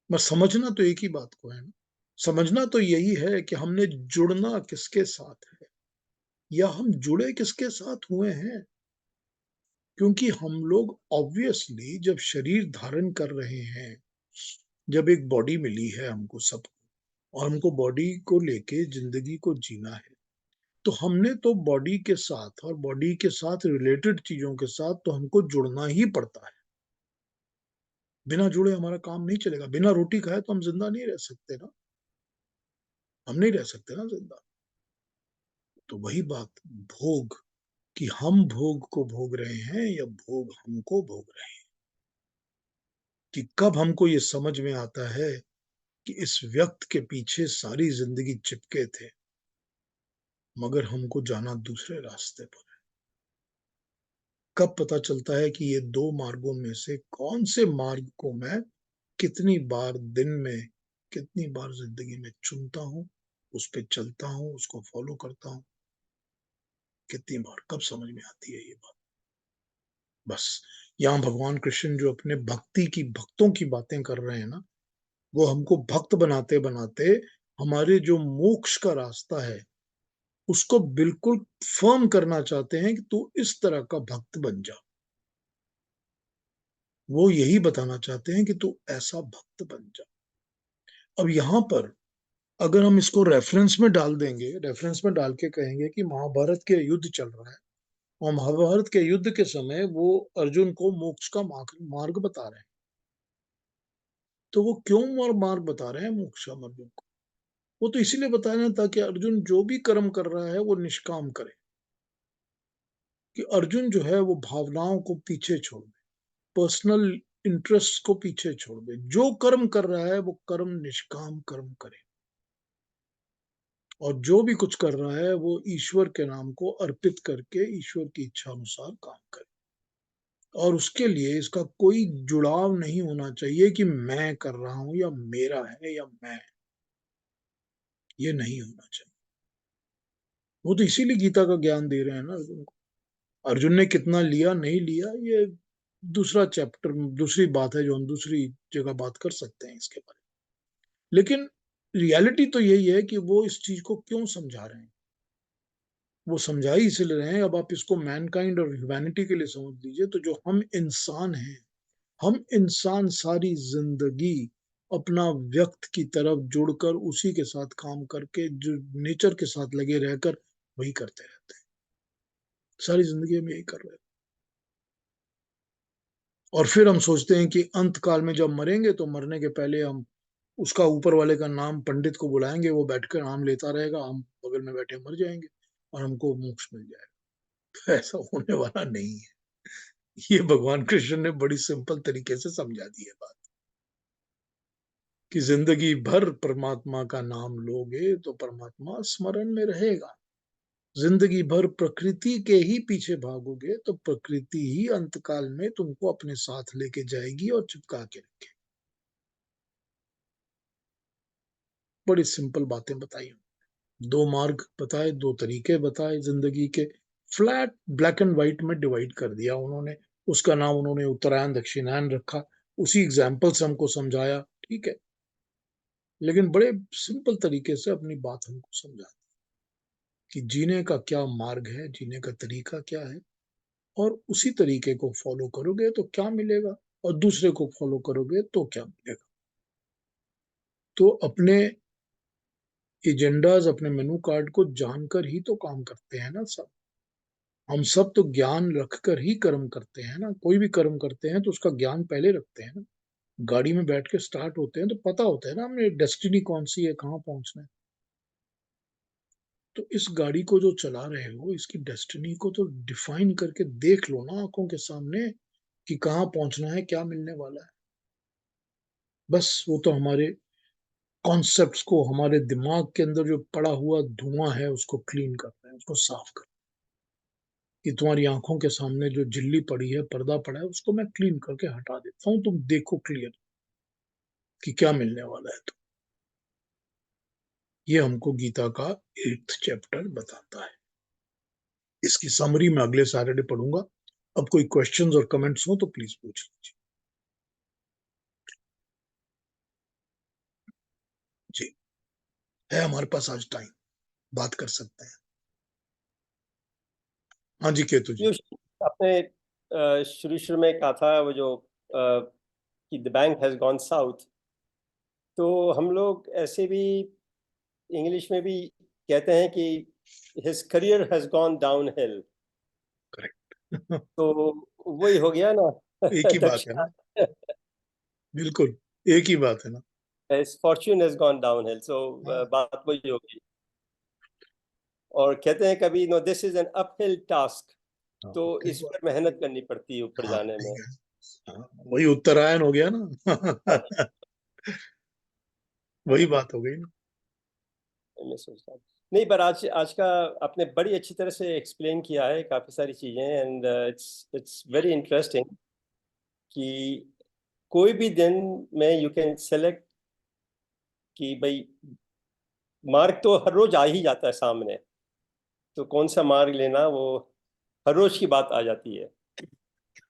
बस समझना तो एक ही बात को है ना। समझना तो यही है कि हमने जुड़ना किसके साथ है, या हम जुड़े किसके साथ हुए हैं। क्योंकि हम लोग ऑब्वियसली जब शरीर धारण कर रहे हैं, जब एक बॉडी मिली है हमको सब, और हमको बॉडी को लेके जिंदगी को जीना है, तो हमने तो बॉडी के साथ और बॉडी के साथ रिलेटेड चीजों के साथ तो हमको जुड़ना ही पड़ता है। बिना जुड़े हमारा काम नहीं चलेगा। बिना रोटी खाए तो हम जिंदा नहीं रह सकते ना, हम नहीं रह सकते ना जिंदा। तो वही बात, भोग, कि हम भोग को भोग रहे हैं या भोग हमको भोग रहे हैं। कि कब हमको ये समझ में आता है कि इस व्यक्त के पीछे सारी जिंदगी चिपके थे, मगर हमको जाना दूसरे रास्ते पर। कब पता चलता है कि ये दो मार्गों में से कौन से मार्ग को मैं कितनी बार दिन में, कितनी बार जिंदगी में चुनता हूं, उस पर चलता हूं, उसको फॉलो करता हूं, कितनी बार, कब समझ में आती है ये बात। बस यहाँ भगवान कृष्ण जो अपने भक्ति की, भक्तों की बातें कर रहे हैं ना, वो हमको भक्त बनाते बनाते हमारे जो मोक्ष का रास्ता है उसको बिल्कुल फर्म करना चाहते हैं, कि तू इस तरह का भक्त बन जा। वो यही बताना चाहते हैं कि तू ऐसा भक्त बन जा। अब यहाँ पर अगर हम इसको रेफरेंस में डाल देंगे, रेफरेंस में डाल के कहेंगे कि महाभारत के युद्ध चल रहा है, और महाभारत के युद्ध के समय वो अर्जुन को मोक्ष का मार्ग बता रहे हैं, तो वो क्यों मार्ग बता रहे हैं मोक्ष का अर्जुन को। वो तो इसीलिए बताया ना ताकि अर्जुन जो भी कर्म कर रहा है वो निष्काम करे, कि अर्जुन जो है वो भावनाओं को पीछे छोड़ दे, पर्सनल इंटरेस्ट को पीछे छोड़ दे, जो कर्म कर रहा है वो कर्म निष्काम कर्म करे, और जो भी कुछ कर रहा है वो ईश्वर के नाम को अर्पित करके ईश्वर की इच्छा अनुसार काम करे। और उसके लिए इसका कोई जुड़ाव नहीं होना चाहिए कि मैं कर रहा हूं या मेरा है या मैं, ये नहीं होना चाहिए। वो तो इसीलिए गीता का ज्ञान दे रहे हैं ना अर्जुन को। अर्जुन ने कितना लिया नहीं लिया ये दूसरा चैप्टर, दूसरी बात है जो हम दूसरी जगह बात कर सकते हैं इसके बारे में। लेकिन रियलिटी तो यही है कि वो इस चीज को क्यों समझा रहे हैं, वो समझा ही इसलिए रहे हैं। अब आप इसको मैनकाइंड और ह्यूमैनिटी के लिए समझ लीजिए, तो जो हम इंसान हैं, हम इंसान सारी जिंदगी अपना व्यक्त की तरफ जुड़कर उसी के साथ काम करके, जो नेचर के साथ लगे रहकर वही करते रहते हैं, सारी जिंदगी हम यही कर रहे हैं। और फिर हम सोचते हैं कि अंत काल में जब मरेंगे तो मरने के पहले हम उसका ऊपर वाले का नाम पंडित को बुलाएंगे, वो बैठकर नाम लेता रहेगा, हम बगल में बैठे मर जाएंगे और हमको मोक्ष मिल जाएगा। तो ऐसा होने वाला नहीं है। ये भगवान कृष्ण ने बड़ी सिंपल तरीके से समझा दी है बात, कि जिंदगी भर परमात्मा का नाम लोगे तो परमात्मा स्मरण में रहेगा। जिंदगी भर प्रकृति के ही पीछे भागोगे तो प्रकृति ही अंतकाल में तुमको अपने साथ लेके जाएगी और चिपका के रखेगी। बड़ी सिंपल बातें बताई, दो मार्ग बताए, दो तरीके बताए जिंदगी के, फ्लैट ब्लैक एंड व्हाइट में डिवाइड कर दिया उन्होंने। उसका नाम उन्होंने उत्तरायण दक्षिणायन रखा, उसी एग्जाम्पल से हमको समझाया, ठीक है, लेकिन बड़े सिंपल तरीके से अपनी बात हमको समझा कि जीने का क्या मार्ग है, जीने का तरीका क्या है, और उसी तरीके को फॉलो करोगे तो क्या मिलेगा, और दूसरे को फॉलो करोगे तो क्या मिलेगा। तो अपने एजेंडाज, अपने मेनू कार्ड को जानकर ही तो काम करते हैं ना सब। हम सब तो ज्ञान रखकर ही कर्म करते हैं ना, कोई भी कर्म करते हैं तो उसका ज्ञान पहले रखते हैं ना। गाड़ी में बैठ के स्टार्ट होते हैं तो पता होता है ना हमें डेस्टिनी कौन सी है, कहाँ पहुंचना है। तो इस गाड़ी को जो चला रहे हो, इसकी डेस्टिनी को तो डिफाइन करके देख लो ना आंखों के सामने, कि कहाँ पहुंचना है, क्या मिलने वाला है। बस वो तो हमारे कॉन्सेप्ट्स को, हमारे दिमाग के अंदर जो पड़ा हुआ धुआं है उसको क्लीन करना है, उसको साफ करना है। कि तुम्हारी आंखों के सामने जो झिल्ली पड़ी है, पर्दा पड़ा है, उसको मैं क्लीन करके हटा देता हूँ, तुम देखो क्लियर कि क्या मिलने वाला है। तो ये हमको गीता का 8th चैप्टर बताता है। इसकी समरी मैं अगले सैटरडे पढ़ूंगा। अब कोई क्वेश्चंस और कमेंट्स हो तो प्लीज पूछ लीजिए। जी, है हमारे पास आज टाइम, बात कर सकते हैं। हाँ जी केतु जी। पीयूष, आपने शुरू शुरू में कहा था वो जो कि the bank has gone south, तो हम लोग ऐसे भी इंग्लिश में भी कहते हैं कि his career has gone down hill. Correct. तो वही हो गया ना। एक ही बात है दक्षिणा, ना, बिल्कुल एक ही बात है ना। His fortune has gone down hill, so हाँ, बात वही होगी। और कहते हैं कभी no this is an uphill task, हाँ, तो ठीक इस बात। पर मेहनत करनी पड़ती है ऊपर हाँ जाने में। ठीक है, हाँ, वही उत्तरायण हो गया हाँ, ना। वही बात हो गई ना। मैं सोचता हूँ नहीं, पर आज आज का आपने बड़ी अच्छी तरह से एक्सप्लेन किया है काफी सारी चीजें, and it's it's very interesting कि कोई भी दिन में यू कैन सेलेक्ट कि भाई मार्ग तो हर रोज आ ही जाता है सामने, तो कौन सा मार्ग लेना, वो हर रोज की बात आ जाती है।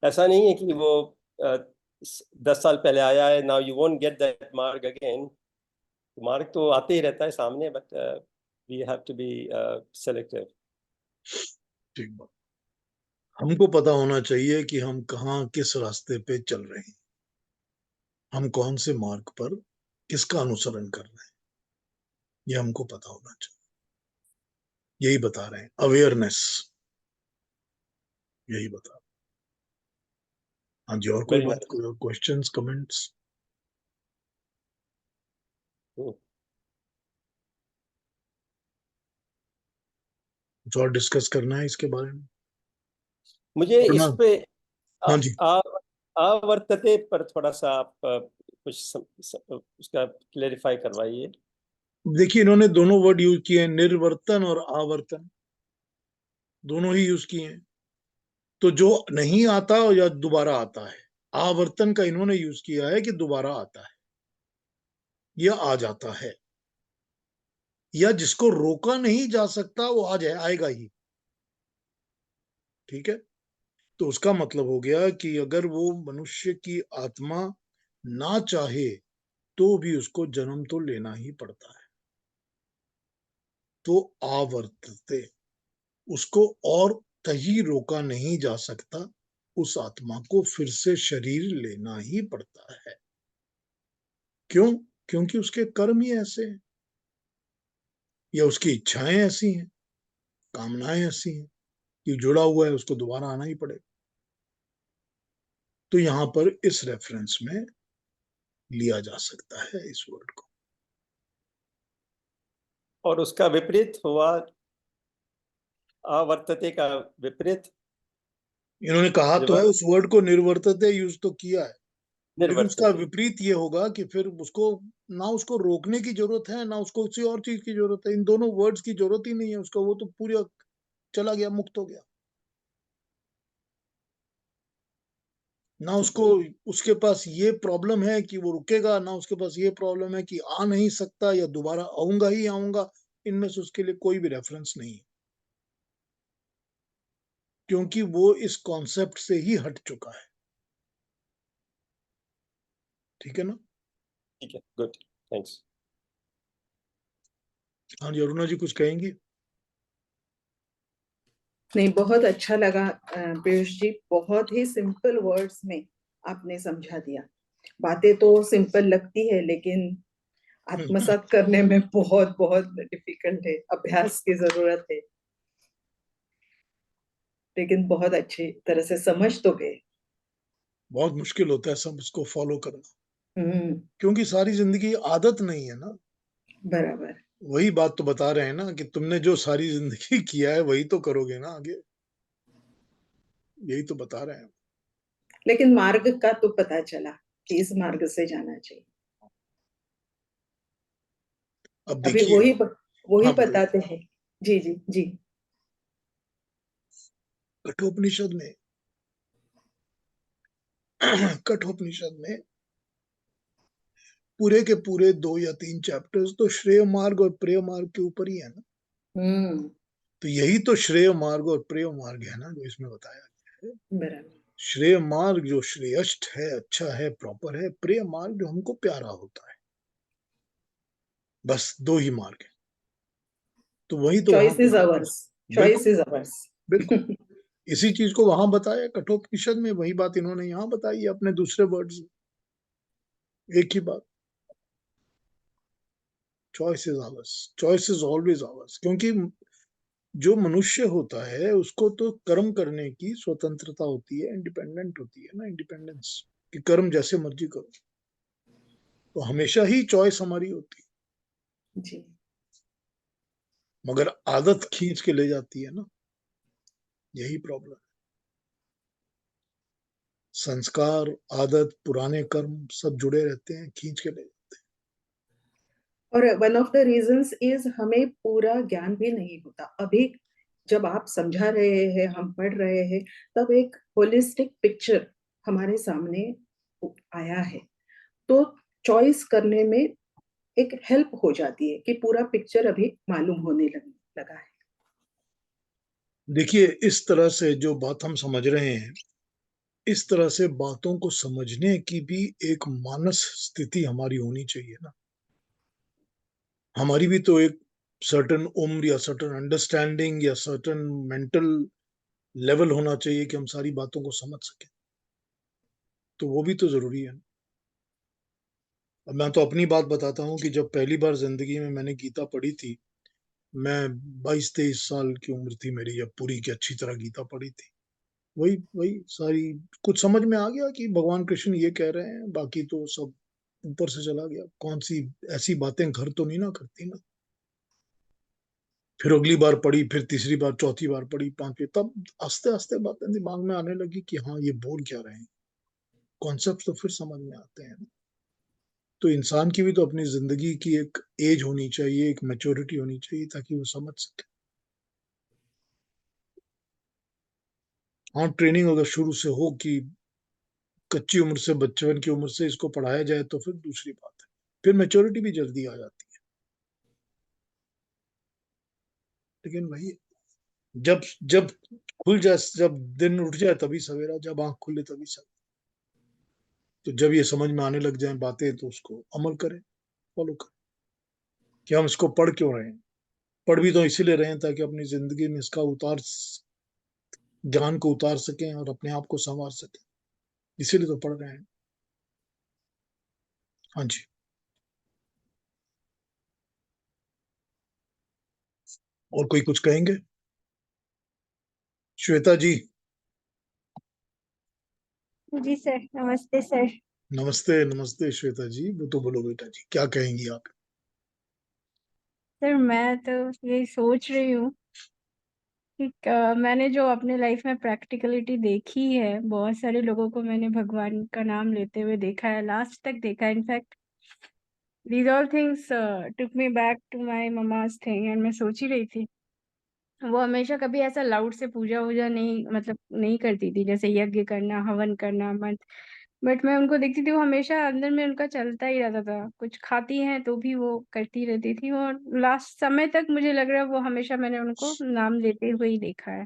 ऐसा नहीं है कि वो 10 साल पहले आया है, now you won't get that मार्ग अगेन। मार्ग तो आते ही रहता है सामने, but we have to be selective. ठीक बात। हमको पता होना चाहिए कि हम कहाँ किस रास्ते पे चल रहे हैं, हम कौन से मार्ग पर किसका अनुसरण कर रहे हैं, ये हमको पता होना चाहिए। यही बता रहे हैं, अवेयरनेस, यही बता रहे हैं। हाँ जी, और कोई वेरी बात, नाइस। कोई क्वेश्चंस कमेंट्स? कुछ और डिस्कस करना है इसके बारे में? मुझे और इस ना, पे हाँ जी, आवर्तते पर थोड़ा सा आप कुछ उसका क्लेरिफाई करवाइए। देखिए इन्होंने दोनों वर्ड यूज किए हैं, निर्वर्तन और आवर्तन, दोनों ही यूज किए हैं। तो जो नहीं आता या दोबारा आता है, आवर्तन का इन्होंने यूज किया है कि दोबारा आता है या आ जाता है, या जिसको रोका नहीं जा सकता वो आ जाए, आएगा ही। ठीक है, तो उसका मतलब हो गया कि अगर वो मनुष्य की आत्मा ना चाहे तो भी उसको जन्म तो लेना ही पड़ता है। तो आवर्तते, उसको और कहीं रोका नहीं जा सकता, उस आत्मा को फिर से शरीर लेना ही पड़ता है। क्यों? क्योंकि उसके कर्म ही ऐसे हैं, या उसकी इच्छाएं ऐसी हैं, कामनाएं ऐसी हैं कि जुड़ा हुआ है, उसको दोबारा आना ही पड़ेगा। तो यहां पर इस रेफरेंस में लिया जा सकता है इस वर्ड को। और उसका विपरीत हुआ, आवर्तते का विपरीत इन्होंने कहा तो है, रिवर्स, उस वर्ड को निर्वर्तते यूज तो किया है, लेकिन उसका निर्वर्तते। विपरीत ये होगा कि फिर उसको ना उसको रोकने की जरूरत है, ना उसको किसी और चीज की जरूरत है। इन दोनों वर्ड्स की जरूरत ही नहीं है उसका, वो तो पूरा चला गया, मुक्त हो गया। ना ठीक उसको, उसके पास ये प्रॉब्लम है कि वो रुकेगा, ना उसके पास ये प्रॉब्लम है कि आ नहीं सकता या दोबारा आऊंगा ही आऊंगा। इनमें से उसके लिए कोई भी रेफरेंस नहीं है, क्योंकि वो इस कॉन्सेप्ट से ही हट चुका है। ठीक है ना? ठीक है, गुड, थैंक्स। हाँ जी, अरुणा जी कुछ कहेंगी? नहीं, बहुत अच्छा लगा पीयूष जी, बहुत ही सिंपल वर्ड्स में आपने समझा दिया। बातें तो सिंपल लगती है लेकिन आत्मसात करने में बहुत बहुत डिफिकल्ट है, अभ्यास की जरूरत है। लेकिन बहुत अच्छी तरह से समझ तो गए। बहुत मुश्किल होता है सब इसको फॉलो करना, हम्म। क्योंकि सारी जिंदगी आदत नहीं है ना। बराबर। वही बात तो बता रहे हैं ना कि तुमने जो सारी जिंदगी किया है वही तो करोगे ना आगे, यही तो बता रहे हैं। लेकिन मार्ग का तो पता चला कि इस मार्ग से जाना चाहिए। अब अभी देखिए, वही हाँ बोलिए। बताते हैं। जी जी जी। कठोपनिषद में कठोपनिषद में पूरे के पूरे 2 या 3 चैप्टर्स तो श्रेय मार्ग और प्रेय मार्ग के ऊपर ही है ना। हम्म। तो यही तो श्रेय मार्ग और प्रेय मार्ग है ना जो इसमें बताया गया है। बराबर। श्रेय मार्ग जो श्रेष्ठ है, अच्छा है, प्रॉपर है। प्रेय मार्ग जो हमको प्यारा होता है। बस 2 ही मार्ग है। तो वही तो वहां चॉइस इज बताया। अवर्स। चॉइस बिल्कुल, इज अवर्स। बिल्कुल। इसी चीज को वहां बताया कठोपनिषद में, वही बात इन्होंने यहाँ बताई है अपने दूसरे वर्ड्स में। एक ही बात, choice is ours, choice is always hours. क्योंकि जो मनुष्य होता है उसको तो कर्म करने की स्वतंत्रता होती है, इंडिपेंडेंट होती है ना, इंडिपेंडेंस, कि कर्म जैसे मर्जी करो। तो हमेशा ही चॉइस हमारी होती है, जी। मगर आदत खींच के ले जाती है ना, यही प्रॉब्लम। संस्कार, आदत, पुराने कर्म सब जुड़े रहते हैं, खींच के ले। और one of the reasons is हमें पूरा ज्ञान भी नहीं होता अभी। जब आप समझा रहे हैं, हम पढ़ रहे हैं, तब एक होलिस्टिक पिक्चर हमारे सामने आया है। तो चॉइस करने में एक हेल्प हो जाती है कि पूरा पिक्चर अभी मालूम होने लगा है। देखिए इस तरह से जो बात हम समझ रहे हैं, इस तरह से बातों को समझने की भी एक मानस स्थिति हमारी होनी चाहिए ना। हमारी भी तो एक सर्टन उम्र या सर्टन अंडरस्टैंडिंग या सर्टन मेंटल लेवल होना चाहिए कि हम सारी बातों को समझ सकें। तो वो भी तो जरूरी है। अब मैं तो अपनी बात बताता हूँ कि जब पहली बार जिंदगी में मैंने गीता पढ़ी थी, मैं 22-23 साल की उम्र थी मेरी, जब पूरी की अच्छी तरह गीता पढ़ी थी। वही वही सारी कुछ समझ में आ गया कि भगवान कृष्ण ये कह रहे हैं, बाकी तो सब ऊपर से चला गया। कौन सी ऐसी बातें घर तो नहीं ना करती ना। फिर अगली बार पढ़ी, फिर तीसरी बार, चौथी बार पढ़ी, पांचवी, तब आस्ते आस्ते बातें दिमाग में आने लगी कि हाँ ये बोल क्या रहे हैं, कॉन्सेप्ट तो फिर समझ में आते हैं। तो इंसान की भी तो अपनी जिंदगी की एक एज होनी चाहिए, एक मैच्योरिटी होनी चाहिए, ताकि वो समझ सके। हाँ, ट्रेनिंग अगर शुरू से हो कि कच्ची उम्र से, बचपन की उम्र से इसको पढ़ाया जाए तो फिर दूसरी बात है, फिर मैच्योरिटी भी जल्दी आ जाती है। लेकिन वही, जब जब खुल जाए, जब दिन उठ जाए तभी सवेरा, जब आंख खुले तभी सवेरा। तो जब ये समझ में आने लग जाए बातें, तो उसको अमल करें, फॉलो करें कि हम इसको पढ़ क्यों रहे हैं। पढ़ भी तो इसीलिए रहे हैं ताकि अपनी जिंदगी में इसका ज्ञान को उतार सकें और अपने आप को संवार सकें, इसीलिए तो पढ़ रहे हैं। हाँ जी, और कोई कुछ कहेंगे? श्वेता जी। जी सर, नमस्ते सर। नमस्ते, नमस्ते श्वेता जी, वो तो बोलो बेटा जी, क्या कहेंगी आप? सर मैं तो ये सोच रही हूँ कि मैंने जो अपने लाइफ में प्रैक्टिकलिटी देखी है, बहुत सारे लोगों को मैंने भगवान का नाम लेते हुए देखा है, लास्ट तक देखा है। In fact these all things took me back to my mama's thing. And मैं सोच ही रही थी, वो हमेशा कभी ऐसा लाउड से पूजा वूजा नहीं, मतलब नहीं करती थी, जैसे यज्ञ करना, हवन करना, मंत्र। बट मैं उनको देखती थी, वो हमेशा अंदर में उनका चलता ही रहता था। कुछ खाती हैं तो भी वो करती रहती थी, और लास्ट समय तक मुझे लग रहा है वो हमेशा मैंने उनको नाम लेते हुए ही देखा है।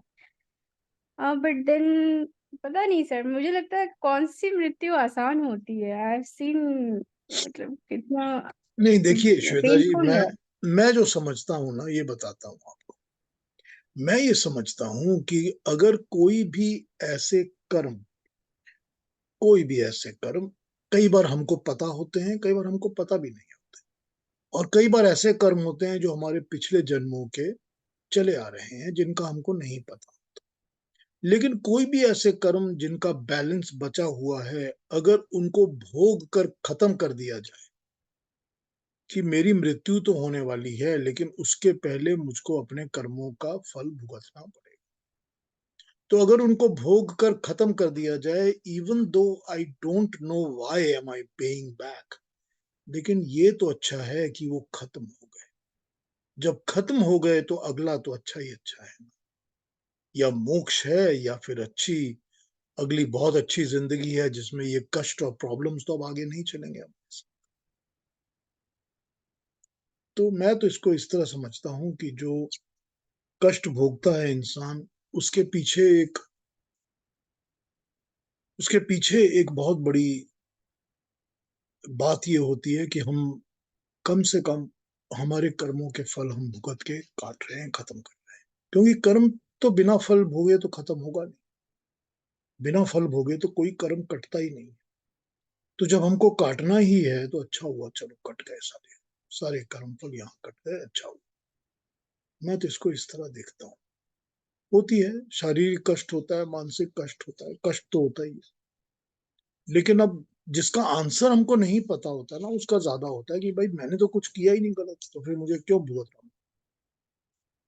बट देन पता नहीं सर, मुझे लगता है कौन सी मृत्यु आसान होती है। आई हैव सीन, मतलब कितना नहीं, देखिए श्वेता जी, पेनफुल है। मैं जो समझता हूँ ना, ये बताता हूँ आपको। मैं ये समझता हूँ कि अगर कोई भी ऐसे कर्म, कोई भी ऐसे कर्म, कई बार हमको पता होते हैं, कई बार हमको पता भी नहीं होते, और कई बार ऐसे कर्म होते हैं जो हमारे पिछले जन्मों के चले आ रहे हैं, जिनका हमको नहीं पता। लेकिन कोई भी ऐसे कर्म जिनका बैलेंस बचा हुआ है, अगर उनको भोग कर खत्म कर दिया जाए कि मेरी मृत्यु तो होने वाली है, लेकिन उसके पहले मुझको अपने कर्मों का फल भुगतना पड़ेगा, तो अगर उनको भोग कर खत्म कर दिया जाए, even though I don't know why am I paying back, लेकिन ये तो अच्छा है कि वो खत्म हो गए। जब खत्म हो गए तो अगला तो अच्छा ही अच्छा है ना, या मोक्ष है, या फिर अच्छी अगली बहुत अच्छी जिंदगी है जिसमें ये कष्ट और प्रॉब्लम्स तो अब आगे नहीं चलेंगे अब। तो मैं तो इसको इस तरह समझता हूँ कि जो कष्ट भोगता है इंसान, उसके पीछे एक उसके पीछे एक बहुत बड़ी बात ये होती है कि हम कम से कम हमारे कर्मों के फल हम भुगत के काट रहे हैं, खत्म कर रहे हैं। क्योंकि कर्म तो बिना फल भोगे तो खत्म होगा नहीं, बिना फल भोगे तो कोई कर्म कटता ही नहीं। तो जब हमको काटना ही है तो अच्छा हुआ, चलो कट गए सारे सारे कर्म फल यहाँ कट गए, अच्छा हुआ। मैं तो इसको इस तरह देखता हूँ। होती है, शारीरिक कष्ट होता है, मानसिक कष्ट होता है, कष्ट तो होता ही है, लेकिन अब जिसका आंसर हमको नहीं पता होता ना, उसका ज्यादा होता है कि भाई मैंने तो कुछ किया ही नहीं गलत, तो फिर मुझे क्यों भुगत रहा हूँ।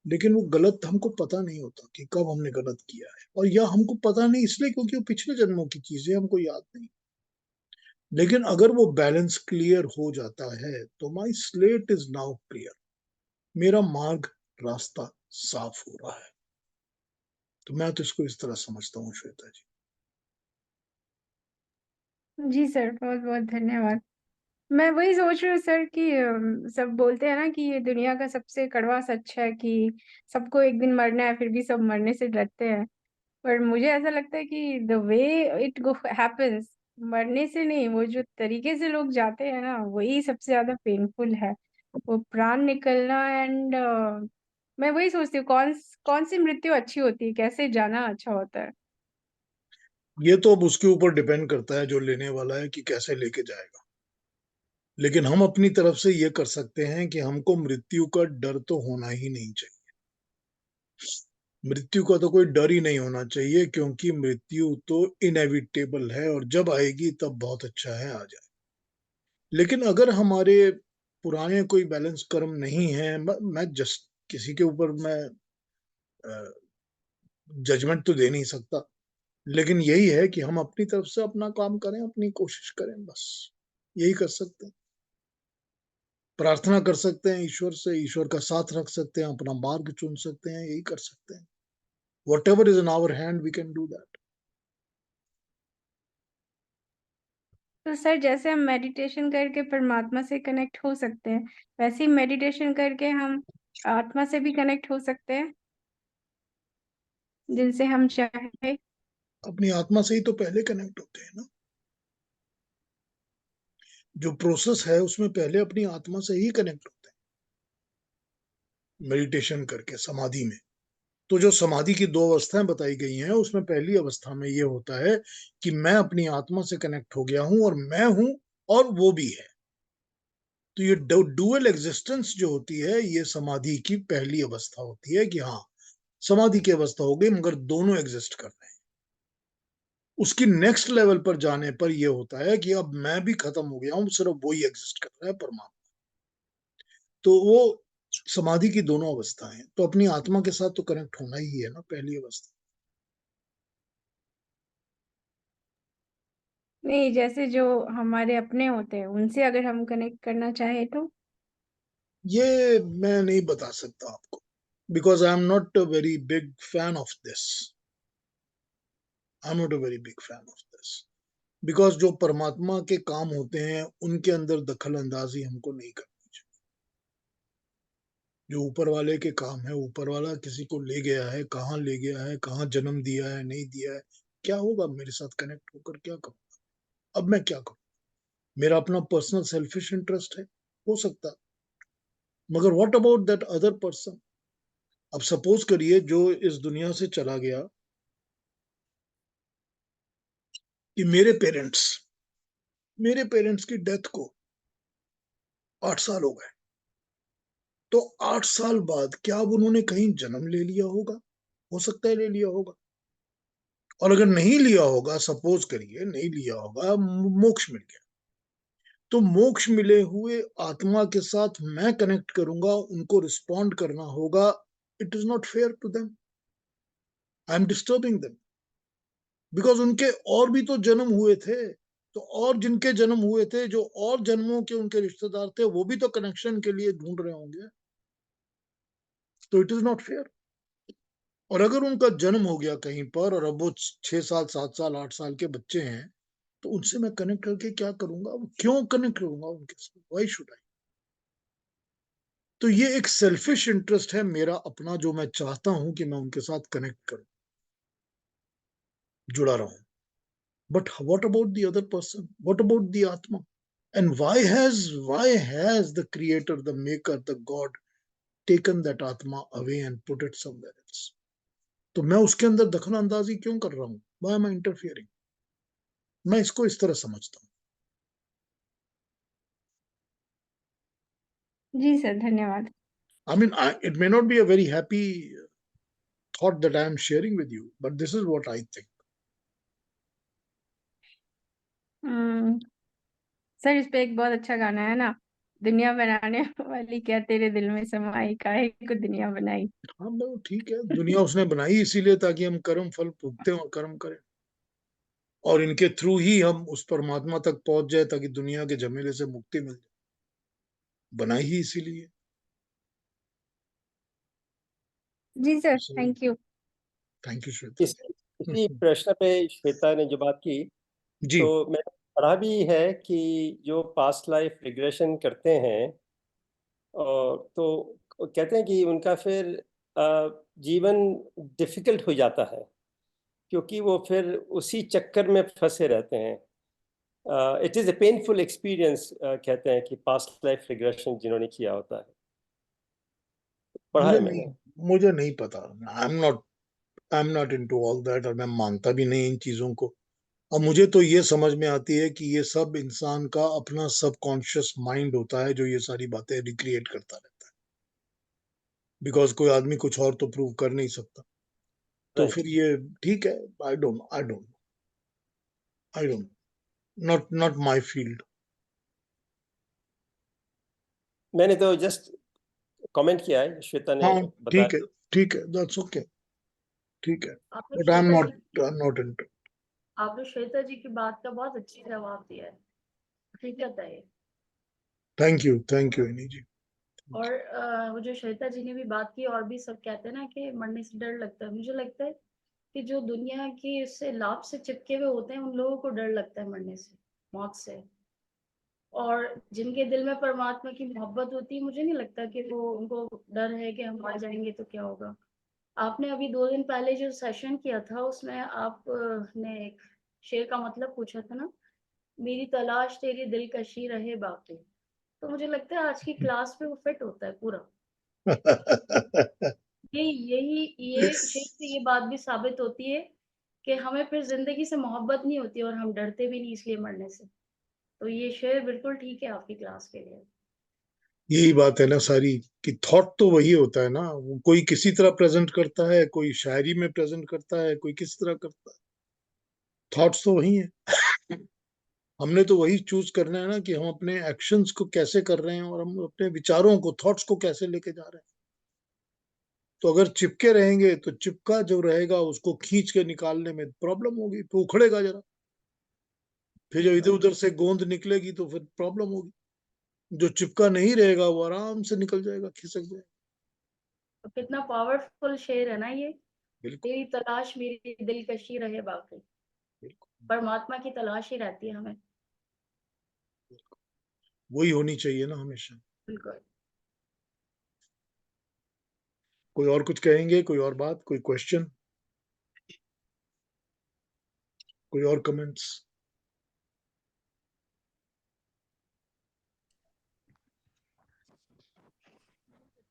लेकिन वो गलत हमको पता नहीं होता कि कब हमने गलत किया है, और या हमको पता नहीं इसलिए क्योंकि वो पिछले जन्मों की चीजें हमको याद नहीं। लेकिन अगर वो बैलेंस क्लियर हो जाता है तो माई स्लेट इज नाउ क्लियर, मेरा मार्ग, रास्ता साफ हो रहा है। तो मैं तो इसको इस तरह समझता हूँ श्वेता जी। जी सर, बहुत बहुत धन्यवाद। मैं वही सोच रही हूँ सर कि सब बोलते हैं ना कि ये दुनिया का सबसे कड़वा सच है कि सबको एक दिन मरना है, फिर भी सब मरने से डरते हैं। पर मुझे ऐसा लगता है कि the way it go happens, मरने से नहीं, वो जो तरीके से लोग जाते हैं ना, वही सबसे ज्यादा पेनफुल है, वो प्राण निकलना। एंड मैं वही सोचती हूँ, कौन कौन सी मृत्यु अच्छी होती है, कैसे जाना अच्छा होता है। ये तो अब उसके ऊपर डिपेंड करता है जो लेने वाला है कि कैसे लेके जाएगा। लेकिन हम अपनी तरफ से ये कर सकते हैं कि हमको मृत्यु का डर तो होना ही नहीं चाहिए। मृत्यु का तो कोई डर ही नहीं होना चाहिए, क्योंकि मृत्यु तो इनएविटेबल है, और जब आएगी तब बहुत अच्छा है आ जाए। लेकिन अगर हमारे पुराने कोई बैलेंस कर्म नहीं है, मैं जस्ट किसी के ऊपर मैं जजमेंट तो दे नहीं सकता, लेकिन यही है कि हम अपनी तरफ से अपना काम करें, अपनी कोशिश करें, बस यही कर सकते हैं। प्रार्थना कर सकते हैं ईश्वर से, ईश्वर का साथ रख सकते हैं, अपना मार्ग चुन सकते हैं, यही कर सकते हैं। Whatever is in our hand, we can do that. तो सर जैसे हम मेडिटेशन करके परमात्मा से कनेक्ट हो सकते हैं, वैसे ही मेडिटेशन करके हम आत्मा से भी कनेक्ट हो सकते हैं जिनसे हम चाहे। अपनी आत्मा से ही तो पहले कनेक्ट होते हैं ना। जो प्रोसेस है उसमें पहले अपनी आत्मा से ही कनेक्ट होते हैं मेडिटेशन करके, समाधि में। तो जो समाधि की 2 अवस्थाएं बताई गई हैं, उसमें पहली अवस्था में ये होता है कि मैं अपनी आत्मा से कनेक्ट हो गया हूं और मैं हूं और वो भी है। तो ये डुअल एग्जिस्टेंस जो होती है, ये समाधि की पहली अवस्था होती है कि हाँ, समाधि की अवस्था हो गई मगर दोनों एग्जिस्ट कर रहे हैं। उसकी नेक्स्ट लेवल पर जाने पर यह होता है कि अब मैं भी खत्म हो गया हूं, सिर्फ वो ही एग्जिस्ट कर रहा है, परमात्मा। तो वो समाधि की दोनों अवस्था है, तो अपनी आत्मा के साथ तो कनेक्ट होना ही है ना, पहली अवस्था। नहीं, जैसे जो हमारे अपने होते हैं उनसे अगर हम कनेक्ट करना चाहे तो ये मैं नहीं बता सकता आपको, because I am not a very big fan of this. I am not a very big fan of this, because जो परमात्मा के काम होते हैं उनके अंदर दखल अंदाजी हमको नहीं करनी चाहिए। जो ऊपर वाले के काम है, ऊपर वाला किसी को ले गया है, कहाँ ले गया है, कहाँ जन्म दिया है, नहीं दिया है, क्या होगा मेरे साथ कनेक्ट होकर, क्या करूंगा? अब मैं क्या करूं? मेरा अपना पर्सनल सेल्फिश इंटरेस्ट है, हो सकता है, मगर what about that other person? अब सपोज करिए जो इस दुनिया से चला गया, कि मेरे पेरेंट्स की डेथ को 8 साल हो गए, तो 8 साल बाद क्या अब उन्होंने कहीं जन्म ले लिया होगा? हो सकता है ले लिया होगा। और अगर नहीं लिया होगा, सपोज करिए नहीं लिया होगा, मोक्ष मिल गया, तो मोक्ष मिले हुए आत्मा के साथ मैं कनेक्ट करूंगा, उनको रिस्पॉन्ड करना होगा। It is not fair to them, I am disturbing them, because उनके और भी तो जन्म हुए थे। तो और जिनके जन्म हुए थे, जो और जन्मों के उनके रिश्तेदार थे, वो भी तो कनेक्शन के लिए ढूंढ रहे होंगे। तो इट इज नॉट फेयर। और अगर उनका जन्म हो गया कहीं पर और अब वो 6 साल 7 साल 8 साल के बच्चे हैं, तो उनसे मैं कनेक्ट करके क्या करूंगा? क्यों कनेक्ट करूंगा उनके साथ? Why should I? तो ये एक सेल्फिश इंटरेस्ट है मेरा अपना, जो मैं चाहता हूं कि मैं उनके साथ कनेक्ट करूं, जुड़ा रहूं। But what about the other person? What about the atma? And why has the creator, the maker, the god taken that atma away and put it somewhere else? तो मैं उसके अंदर दखल अंदाजी क्यों कर रहा हूं? Why am I interfering? मैं इसको इस तरह समझता हूं। जी सर, धन्यवाद। I mean, it may not be a very happy thought that I am sharing with you, but this is what I think. Sir इस पे एक बहुत अच्छा गाना है ना, दुनिया बनाने वाली क्या तेरे दिल में समाई, काहे को दुनिया बनाई। हाँ मतलब ठीक है, दुनिया उसने बनाई इसीलिए ताकि हम कर्म फल भुगतें और कर्म करें, और इनके थ्रू ही हम उस परमात्मा तक पहुंच जाए, ताकि दुनिया के झमेले से मुक्ति मिल जाए। बनाई ही इसीलिए। जी sir, thank you. Thank you Shweta. इसी प्रश्न पे श्वेता ने जो बात की, जी। तो मैंने पढ़ा भी है कि जो पास्ट लाइफ रिग्रेशन करते हैं, तो कहते हैं कि उनका फिर जीवन डिफिकल्ट हो जाता है, क्योंकि वो फिर उसी चक्कर में फंसे रहते हैं। It is a painful experience, कहते हैं कि पास्ट लाइफ रिग्रेशन जिन्होंने किया होता है, पढ़ा है मैंने। मुझे नहीं पता। I am not into all that, और मैं मानता भी नहीं इन चीजों को। अब मुझे तो ये समझ में आती है कि ये सब इंसान का अपना सबकॉन्शियस माइंड होता है, जो ये सारी बातें रिक्रिएट करता रहता है, बिकॉज कोई आदमी कुछ और तो प्रूव कर नहीं सकता। तो राइट। फिर ये ठीक है। I don't not my field. मैंने तो जस्ट कमेंट किया है, श्वेता ने हाँ बताया। ठीक है, दैट्स ओके, ठीक है, आपने but I am Shweta not into. आपने श्वेता जी की बात का बहुत अच्छी जवाब दिया है, हकीकत है ये। थैंक यू इनी जी। और वो जो श्वेता जी ने भी बात की, और भी सब कहते हैं ना कि मरने से डर लगता है, मुझे लगता है कि जो दुनिया की इससे लाभ से चिपके हुए होते हैं, उन लोगों को डर लगता है मरने से, मौत से। और जिनके दिल में परमात्मा की मोहब्बत होती है, मुझे नहीं लगता कि वो उनको डर है कि हम मर जाएंगे तो क्या होगा। आपने अभी 2 दिन पहले जो सेशन किया था, उसमें आप ने एक शेर का मतलब पूछा था ना, मेरी तलाश तेरी दिलकशी रहे बाकी। तो मुझे लगता है आज की क्लास में वो फिट होता है पूरा। ये शेर से ये बात भी साबित होती है कि हमें फिर जिंदगी से मोहब्बत नहीं होती और हम डरते भी नहीं इसलिए मरने से। तो ये शेर बिल्कुल ठीक है आपकी क्लास के लिए। यही बात है ना सारी, कि थॉट तो वही होता है ना, वो कोई किसी तरह प्रेजेंट करता है, कोई शायरी में प्रेजेंट करता है, कोई किस तरह करता है, थॉट्स तो वही है। हमने तो वही चूज करना है ना कि हम अपने एक्शंस को कैसे कर रहे हैं और हम अपने विचारों को, थॉट्स को कैसे लेके जा रहे हैं। तो अगर चिपके रहेंगे तो चिपका जो रहेगा उसको खींच के निकालने में प्रॉब्लम होगी, तो उखड़ेगा जरा, फिर जब इधर उधर से गोंद निकलेगी तो फिर प्रॉब्लम होगी। जो चिपका नहीं रहेगा वो आराम से निकल जाएगा, खिसक जाएगा। तो कितना पावरफुल शेर है ना ये। बिल्कुल तेरी तलाश मेरी दिलकशी रहे बाकी। बिल्कुल, परमात्मा की तलाश ही रहती है हमें। वही होनी चाहिए ना हमेशा। बिल्कुल। कोई और कुछ कहेंगे, कोई और बात, कोई क्वेश्चन, कोई और कमेंट्स?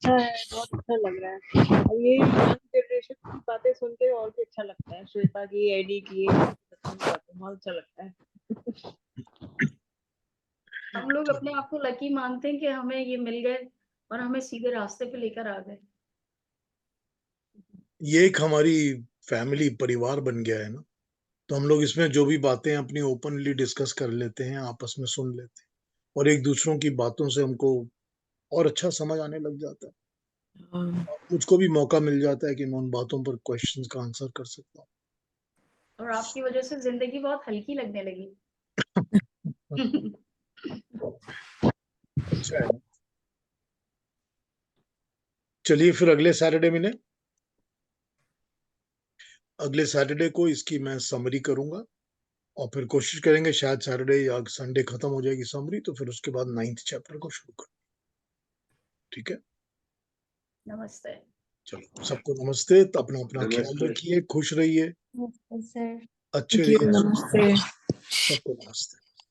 अच्छा है, बहुत अच्छा लग रहा है। और ये यंग जनरेशन की बातें सुन के और भी अच्छा लगता है। श्वेता की, एडी की बातें बहुत अच्छा लगता है। हम लोग अपने आप को लकी मानते हैं कि हमें ये मिल गए और हमें सीधे रास्ते पे लेकर आ गए। ये एक हमारी फैमिली, परिवार बन गया है ना, तो हम लोग इसमें जो भी बातें अपनी ओपनली डिस्कस कर लेते हैं, आपस में सुन लेते हैं, और एक दूसरों की बातों से हमको और अच्छा समझ आने लग जाता है। मुझको भी मौका मिल जाता है कि मैं उन बातों पर क्वेश्चंस का आंसर कर सकता हूँ। और आपकी वजह से जिंदगी बहुत हल्की लगने लगी। अच्छा है। चलिए फिर अगले सैटरडे मिले। अगले सैटरडे को इसकी मैं समरी करूंगा, और फिर कोशिश करेंगे शायद सैटरडे या संडे खत्म हो जाएगी समरी, तो फिर उसके बाद 9th चैप्टर को शुरू कर। ठीक है, नमस्ते। चलो सबको नमस्ते, तो अपना अपना ख्याल रखिए, खुश रहिए, सर अच्छे रहिए, नमस्ते। सबको नमस्ते।